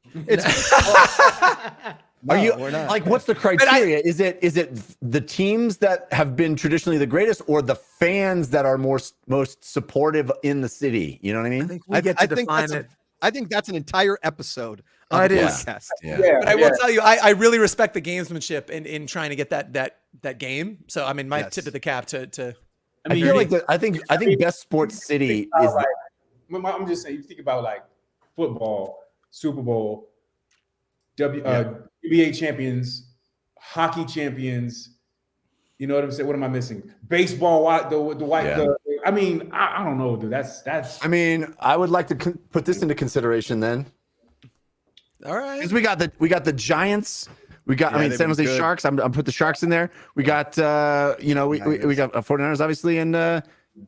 Are you we're not. like, what's the criteria? Is it the teams that have been traditionally the greatest, or the fans that are most supportive in the city? You know what I mean? I think we get to define it. I think that's an entire episode. It is. Podcast. But I will tell you, I really respect the gamesmanship in trying to get that game. So I mean, my tip of the cap to. I feel like I think best sports city is. I'm just saying. You think about like football, Super Bowl, WBA champions, hockey champions. You know what I'm saying? What am I missing? Baseball, the white. Yeah. I mean, I don't know, dude. That's. I mean, I would like to put this into consideration then. All right. Because we got the Giants. We got, San Jose Sharks. I'm put the Sharks in there. We got, we got 49ers obviously, and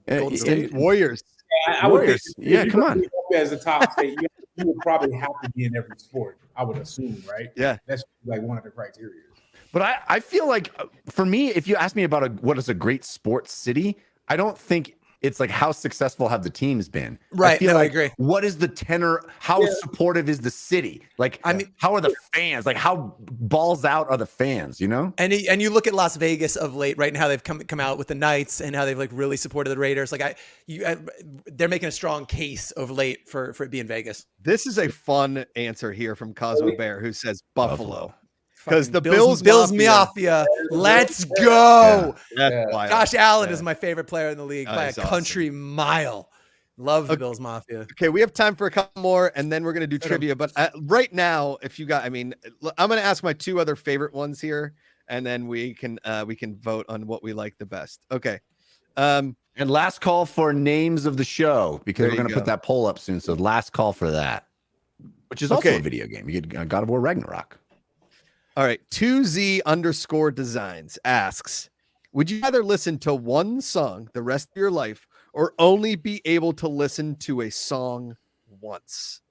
Golden State Warriors. I would think, yeah, come on. As a top state, you would probably have to be in every sport. I would assume, right? Yeah, that's like one of the criteria. But I feel like for me, if you ask me about what is a great sports city, I don't think it's like how successful have the teams been. Right. I agree. What is the tenor? How supportive is the city? Like, how are the fans? Like, how balls out are the fans? You know? And you look at Las Vegas of late, right? And how they've come out with the Knights and how they've like really supported the Raiders. Like they're making a strong case of late for it being Vegas. This is a fun answer here from Cosmo Bear, who says Buffalo. Because the Bills Mafia. Let's go. Yeah. Josh Allen is my favorite player in the league by a country mile. Love the Bills Mafia. Okay, we have time for a couple more, and then we're going to do trivia. But right now, if you got, I'm going to ask my two other favorite ones here, and then we can vote on what we like the best. Okay. And last call for names of the show, because we're going to put that poll up soon. So last call for that, which is also a video game. You get God of War Ragnarok. All right. 2Z_designs asks, would you rather listen to one song the rest of your life or only be able to listen to a song once?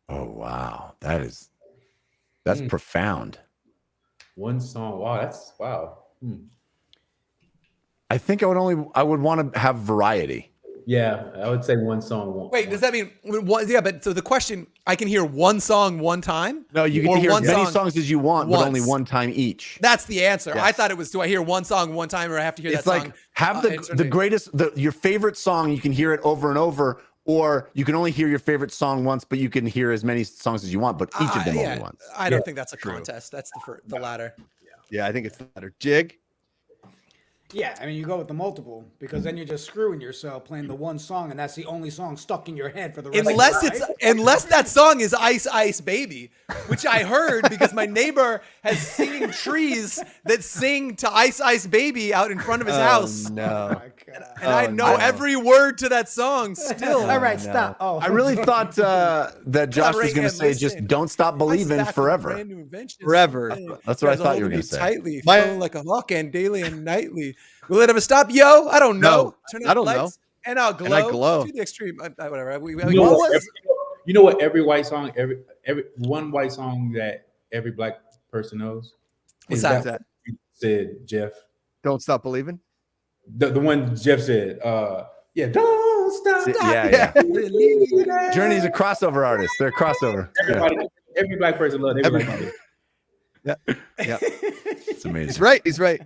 Oh, wow. That's profound. One song. Wow. I think I would want to have variety. Yeah, I would say one song. Wait, does that mean one? Yeah, but so the question, I can hear one song one time? No, you can hear as many songs as you want, but only one time each. That's the answer. Yes. I thought it was, do I hear one song one time, or I have to hear that song? It's like have the greatest, your favorite song, you can hear it over and over, or you can only hear your favorite song once, but you can hear as many songs as you want, but each of them only once. I don't think that's a contest. That's the latter. Yeah, I think it's the latter. Jig? Yeah, I mean, you go with the multiple, because then you're just screwing yourself playing the one song, and that's the only song stuck in your head for the rest of your life. Unless that song is Ice Ice Baby, which I heard because my neighbor has singing trees that sing to Ice Ice Baby out in front of his house. No. Oh, I know every word to that song still. All right, stop. Oh, I really thought that Josh was going to say, just don't stop believing forever. Forever. That's what I thought you were going to say. Tightly, flowing like a hawk and daily and nightly. Will it ever stop, yo? I don't know. No, Turn out I don't the know. lights and I'll glow. And I glow. To the extreme. Whatever. You know what? Every white song, every one white song that every black person knows. What's that? Said Jeff. Don't Stop Believing. The one Jeff said. Don't stop. Yeah. Journey's a crossover artist. They're a crossover. Every black person loves everybody. Yeah. It's amazing. He's right.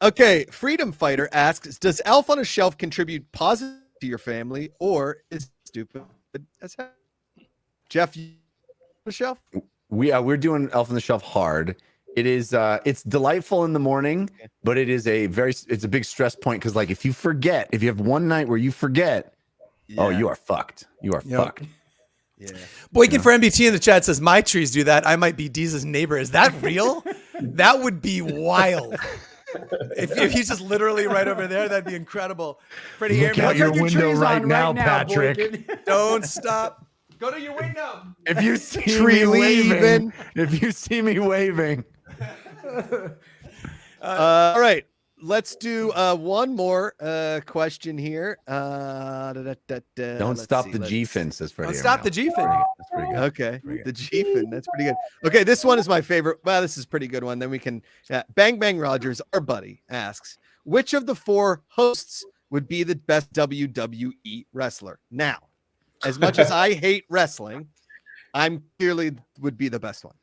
Okay. Freedom Fighter asks, does Elf on a Shelf contribute positive to your family, or is it stupid as hell? Jeff, you on the shelf? We're doing Elf on the Shelf hard, It is it's delightful in the morning, but it's a big stress point because like if you have one night where you forget, oh, you are fucked. You are fucked. Yeah. Boykin for MBT in the chat says, my trees do that. I might be Deeza's neighbor. Is that real? That would be wild. If he's just literally right over there, that'd be incredible. Freddie, Look out your window right now, Patrick. Boykin. Don't stop. Go to your window. If you see Tree me waving, leaving. if you see me waving. All right. Let's do one more question here. Don't stop the G-fin, says Freddie. Don't stop the G-fin. That's pretty good. Okay, the G-fin. That's pretty good. Okay, this one is my favorite. Well, this is a pretty good one. Then we can. Bang Bang Rogers, our buddy, asks, which of the 4 hosts would be the best WWE wrestler? Now, as much as I hate wrestling, I'm clearly would be the best one.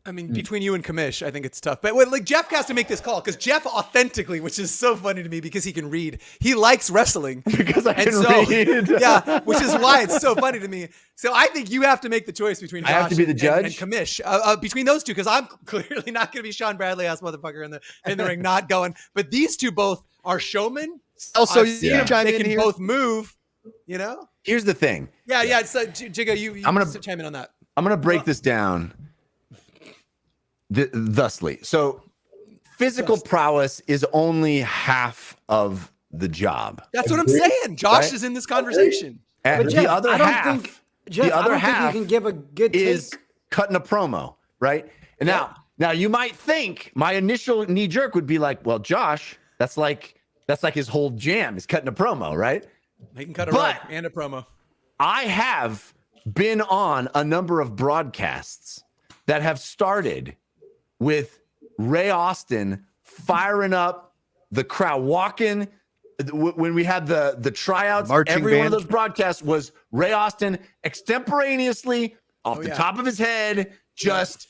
I mean, between you and Kamish, I think it's tough. But like Jeff has to make this call because Jeff authentically, which is so funny to me because he can read, he likes wrestling. Because I can read. Yeah, which is why it's so funny to me. So I think you have to make the choice between Josh I have to be the judge? and Kamish. Between those two, because I'm clearly not going to be Shawn Bradley ass motherfucker in the ring, not going. But these two both are showmen. Also, They can here. both move. You know. Here's the thing. Yeah. So Jigga, you I'm gonna chime in on that. I'm gonna break this down. Thusly, so physical prowess is only half of the job. That's what I'm saying. Josh Right? is in this conversation. And But Jeff, the other I don't half, think Jeff, the other I don't half think you can give a good is take. cutting a promo, right? And now you might think my initial knee jerk would be like, well, Josh, that's like his whole jam is cutting a promo, right? He can cut a But- rug and a promo. I have been on a number of broadcasts that have started with Ray Austin firing up the crowd, walking. When we had the tryouts, Marching every one band. of those broadcasts was Ray Austin extemporaneously off the top of his head, just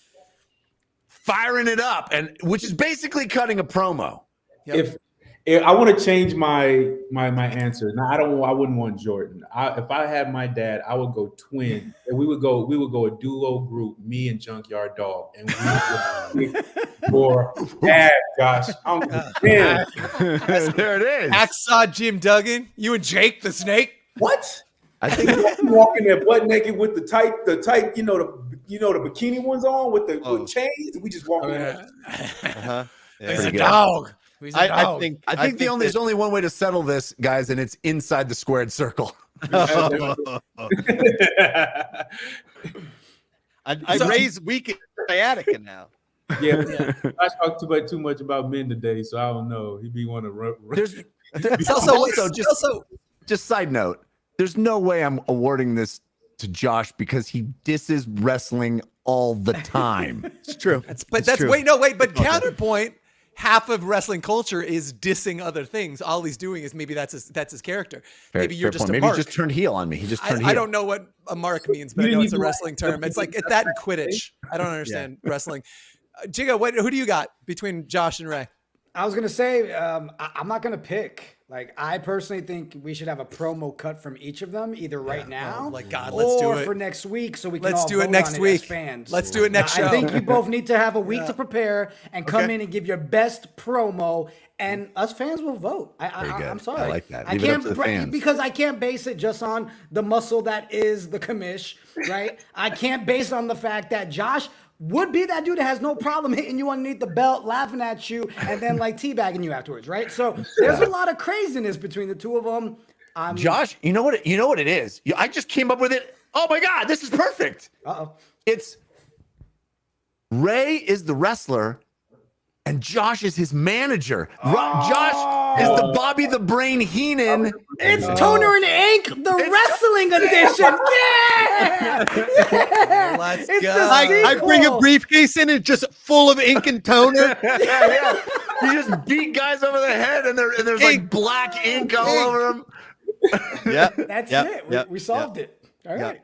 firing it up, and which is basically cutting a promo. If I want to change my answer, now I wouldn't want Jordan. If I had my dad, I would go twin, and we would go a duo group, me and Junkyard Dog, and we would for dad, Josh. I'm damn. There it is. Hacksaw Jim Duggan, you and Jake the Snake. What? I think You walking there butt naked with the tight, the bikini ones on with the with chains. We just walking there. Uh-huh. He's Pretty a good. dog. He's a I dog. think there's only one way to settle this, guys, and it's inside the squared circle. I raise weak sciatica now. Yeah. I talk too much about men today, so I don't know. He'd be one to run. Just side note, there's no way I'm awarding this to Josh because he disses wrestling all the time. It's true. But counterpoint. Half of wrestling culture is dissing other things. All he's doing is maybe that's his character. Maybe you're just point. a Maybe mark. he just turned heel on me. He just turned heel. I don't know what a mark means, but I know it's a wrestling term. It's like that in Quidditch. I don't understand wrestling. Jigga, who do you got between Josh and Ray? I was gonna say I'm not gonna pick. Like I personally think we should have a promo cut from each of them, either right now, like God, let's do it for next week, so we can Let's all do it vote next on week. as fans. Let's do it next show. I think you both need to have a week to prepare and come in and give your best promo, and us fans will vote. I'm sorry, I like that. I Leave it up can't to the fans. because I can't base it just on the muscle that is the commish, right? I can't base it on the fact that Josh would be that dude that has no problem hitting you underneath the belt, laughing at you, and then like teabagging you afterwards, right? So there's a lot of craziness between the two of them. Josh, you know what it is? I just came up with it. Oh my God, this is perfect. It's Ray is the wrestler and Josh is his manager. Josh is the Bobby the Brain Heenan. It's Toner and Ink, the wrestling edition. Yeah! Let's It's go. the I bring a sequel. briefcase in, it's just full of ink and toner. Yeah. You just beat guys over the head and there's like black ink all over them. Yeah, That's it. We solved it. All right.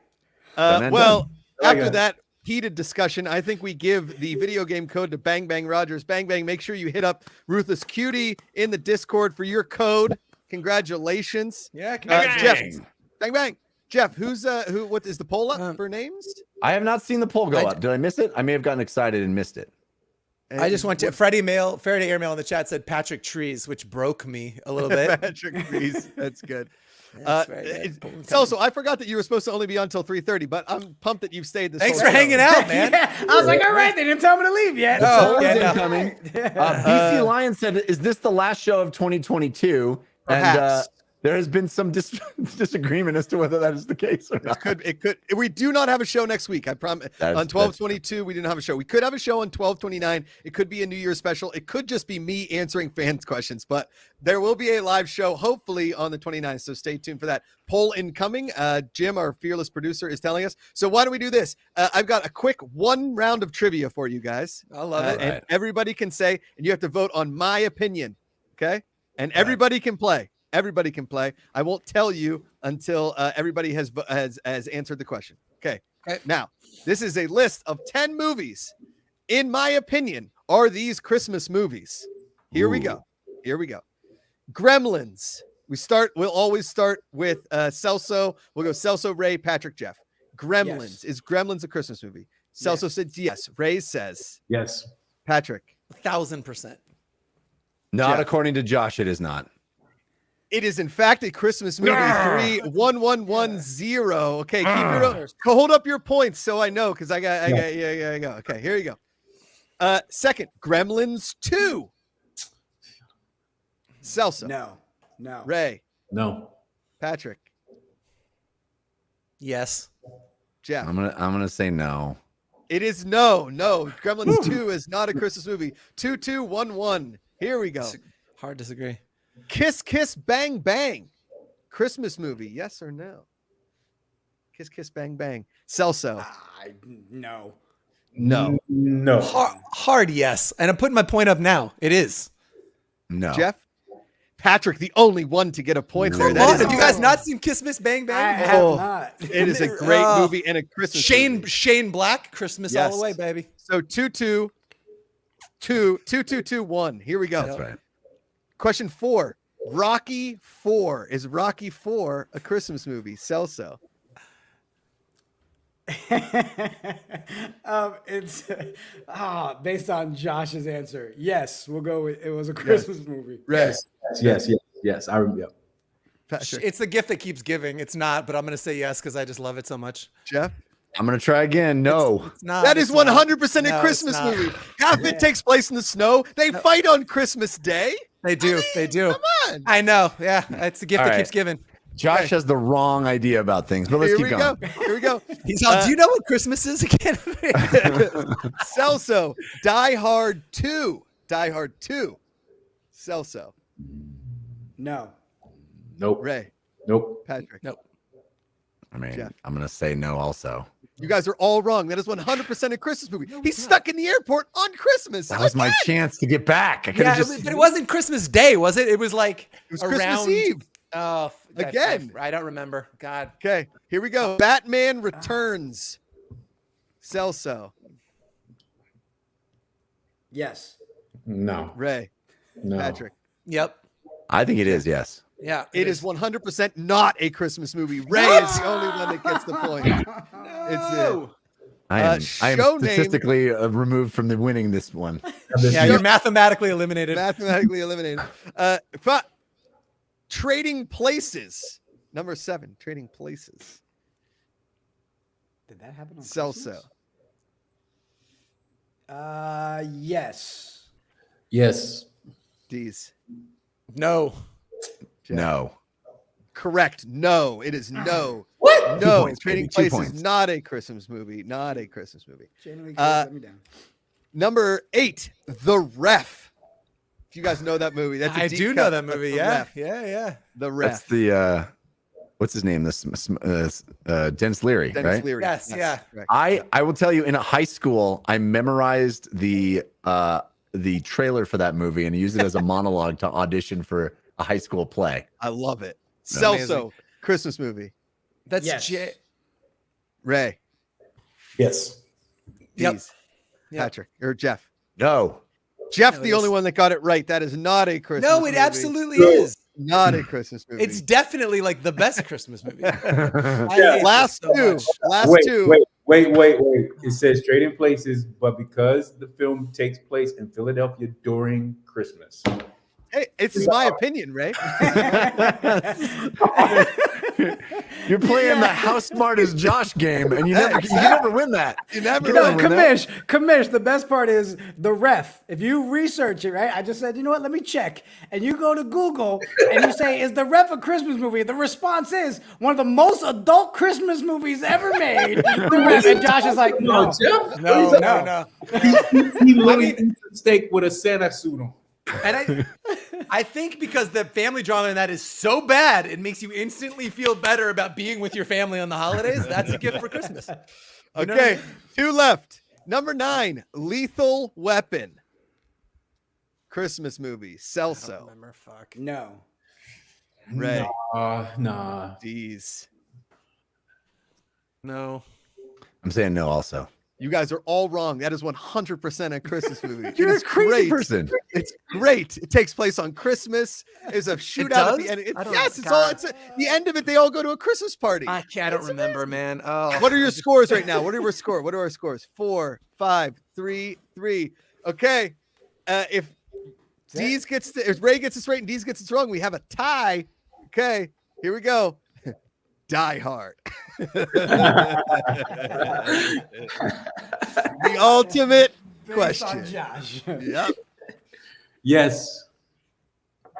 Well, after that heated discussion, I think we give the video game code to Bang Bang Rogers. Bang Bang, make sure you hit up Ruthless Cutie in the Discord for your code. Congratulations. Yeah, Jeff. Bang Bang. Jeff, what is the poll up for names? I have not seen the poll go up. Did I miss it? I may have gotten excited and missed it. I just want to. Faraday Airmail in the chat said Patrick Trees, which broke me a little bit. Patrick Reese. That's good. That's very good. Celso, I forgot that you were supposed to only be on until 3:30, but I'm pumped that you've stayed this Thanks whole for show. hanging out, man. Yeah, I was like, all right, they didn't tell me to leave yet. Oh, Someone's yeah, no. incoming. BC Lion said, "Is this the last show of 2022?" And Perhaps. there has been some disagreement as to whether that is the case or not. It could. We do not have a show next week. I promise. That's- On 12/22, we didn't have a show. We could have a show on 12/29. It could be a New Year's special. It could just be me answering fans' questions, but there will be a live show hopefully on the 29th. So stay tuned for that. Poll incoming. Jim, our fearless producer, is telling us. So why don't we do this? I've got a quick one round of trivia for you guys. I love it. And everybody can say, and you have to vote on my opinion. Okay. And everybody can play. Everybody can play. I won't tell you until everybody has answered the question. Okay. Now, this is a list of 10 movies. In my opinion, are these Christmas movies? Here we go. Gremlins. We'll always start with Celso. We'll go Celso, Ray, Patrick, Jeff. Gremlins. Yes. Is Gremlins a Christmas movie? Celso said yes. Ray says Yes. Patrick. 1,000%. Not Jeff. according to Josh, it is not. It is in fact a Christmas movie. 3-1-1-1-0. Okay, keep your hold up your points so I know because I got. Okay, here you go. Second, Gremlins 2. Celso. No. Ray. No. Patrick. Yes. Jeff. I'm gonna say no. It is no. Gremlins 2 is not a Christmas movie. 2-2-1-1. Here we go. Hard disagree. Kiss Kiss Bang Bang. Christmas movie. Yes or no? Kiss Kiss Bang Bang. Celso. No. No. No. Hard yes. And I'm putting my point up now. It is. No. Jeff. Patrick, the only one to get a point there. Come That on, is have you guys not seen Kiss Miss Bang I Bang? have not. It is a great movie and a Christmas movie. Shane Black, Christmas all Yes. the way, baby. So 2-2-1. Here we go. That's right. Question 4. Rocky 4. Is Rocky 4 a Christmas movie? Celso. It's based on Josh's answer. Yes, we'll go with it was a Christmas movie. Ray. Yes. I remember. Patrick. It's the gift that keeps giving. It's not, but I'm going to say yes because I just love it so much. Jeff. I'm gonna try again. No. It's not. That is it's not. 100% No, a Christmas it's not. movie. Half of it takes place in the snow. They fight on Christmas Day. They do. They do. Come on. I know. Yeah. It's the gift All that right. keeps giving. Josh has the wrong idea about things, but let's Here keep we going. go. Here we go. He's all, do you know what Christmas is again? Celso. Die Hard 2. Die Hard 2. Celso. No. Nope. Ray. Nope. Patrick. Nope. I mean, Jeff. I'm gonna say no also. You guys are all wrong. That is 100% a Christmas movie. He's stuck in the airport on Christmas. That was my Again. chance to get back. I could Yeah, have just but it wasn't Christmas Day, was it? It was like It was around Christmas Eve. Oh, Again. I don't remember. God. Okay, here we go. Batman Returns. Celso. Yes. No. Ray. No. Patrick. Yep. I think it is, yes. Yeah. It is 100% not a Christmas movie. Ray is the only one that gets the point. It's I am show name- statistically removed from the winning this one. Yeah, you're mathematically eliminated. mathematically eliminated. Trading Places. Number 7. Trading Places. Did that happen on Celso. Christmas? Yes. Yes. D's. No. Jeff. No. Correct. No, it is no. What? No, points, Trading baby, 2 Places points. not a Christmas movie. Not a Christmas movie. January Uh, let me down. Number 8, The Ref. If you guys know that movie, that's a I deep do cut. know that That's movie. The Yeah. Ref. Yeah. The Ref. That's the what's his name? This Dennis Leary, Dennis right? Leary. Yes, yeah. correct. I will tell you, in high school, I memorized the trailer for that movie and used it as a monologue to audition for a high school play. I love it. Amazing. Celso, Christmas movie. That's Yes. Ray. Yes. Yep. Deez. Yep. Patrick or Jeff. No. Jeff, No, the it only is. one that got it right. That is not a Christmas No, movie. it absolutely is. Not a Christmas movie. It's definitely like the best Christmas movie. Yeah. I hate last this so two. much. Last Wait. two. Wait. It says Trading Places, but because the film takes place in Philadelphia during Christmas. Hey, it's my opinion, Ray. You're playing the how smart is Josh game, and you never win that. You never You know. never win that. Commish, the best part is the ref. If you research it, right? I just said, you know what? Let me check. And you go to Google and you say, is the ref a Christmas movie? The response is one of the most adult Christmas movies ever made. The ref. And Josh is like, no. Jeff. No. He literally eats a steak with a Santa suit on. And I think because the family drama in that is so bad, it makes you instantly feel better about being with your family on the holidays. That's a gift for Christmas. You know what I Okay, mean? 2 left. Number 9, Lethal Weapon. Christmas movie. Celso. Remember, fuck. No. Ray. Nah. D's. No. I'm saying no also. You guys are all wrong. That is 100% a Christmas movie. You're It a is crazy great. person. It's great. It takes place on Christmas. There's a shootout at the does? end. I don't- Yes, it's God. all. It's the end of it. They all go to a Christmas party. I don't remember, man. Oh. What are your scores right now? What are our scores? 4, 5, 3, 3. Okay. If Ray gets this right and Deez gets this wrong, we have a tie. Okay. Here we go. Die Hard. The ultimate Based on question. Josh. Yep. Yes.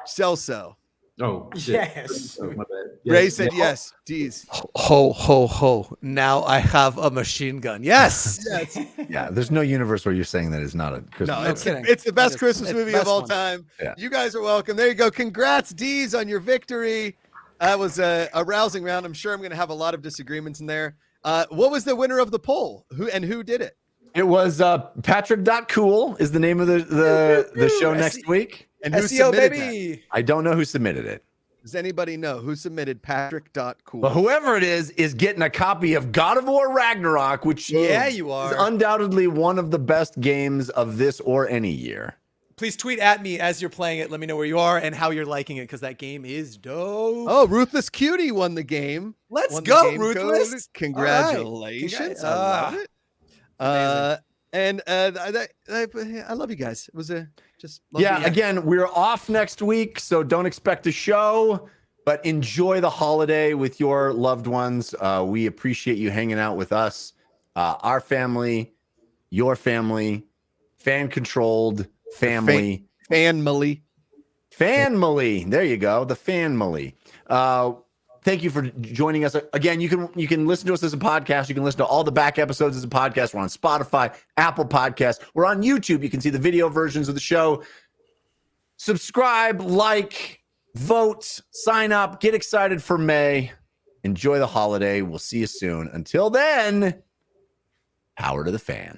Celso. Oh, shit. Yes. Oh, my bad. Ray said yes. Deez. Ho, ho, ho. Now I have a machine gun. Yes. Yes. Yeah, there's no universe where you're saying that is not a Christmas No, movie. it's, kidding. it's the best It's Christmas the movie best of all one. time. Yeah. You guys are welcome. There you go. Congrats, Deez, on your victory. That was a rousing round. I'm sure I'm going to have a lot of disagreements in there. What was the winner of the poll? Who did it? It was Patrick.cool is the name of the show next week. And who SEO, submitted baby. I don't know who submitted it. that? Does anybody know who submitted Patrick.cool? But whoever it is getting a copy of God of War Ragnarok, which Yeah, you is are. undoubtedly one of the best games of this or any year. Please tweet at me as you're playing it. Let me know where you are and how you're liking it because that game is dope. Oh, Ruthless Cutie won the game. Let's Won the go, game Ruthless. code. Congratulations. All right. I love it. I love you guys. It was just lovely. Yeah, again, we're off next week, so don't expect a show, but enjoy the holiday with your loved ones. We appreciate you hanging out with us, our family, your family, fan-controlled family. Family. Family. There you go. The family. Thank you for joining us. Again, you can listen to us as a podcast. You can listen to all the back episodes as a podcast. We're on Spotify, Apple Podcasts. We're on YouTube. You can see the video versions of the show. Subscribe, like, vote, sign up, get excited for May. Enjoy the holiday. We'll see you soon. Until then, power to the fan.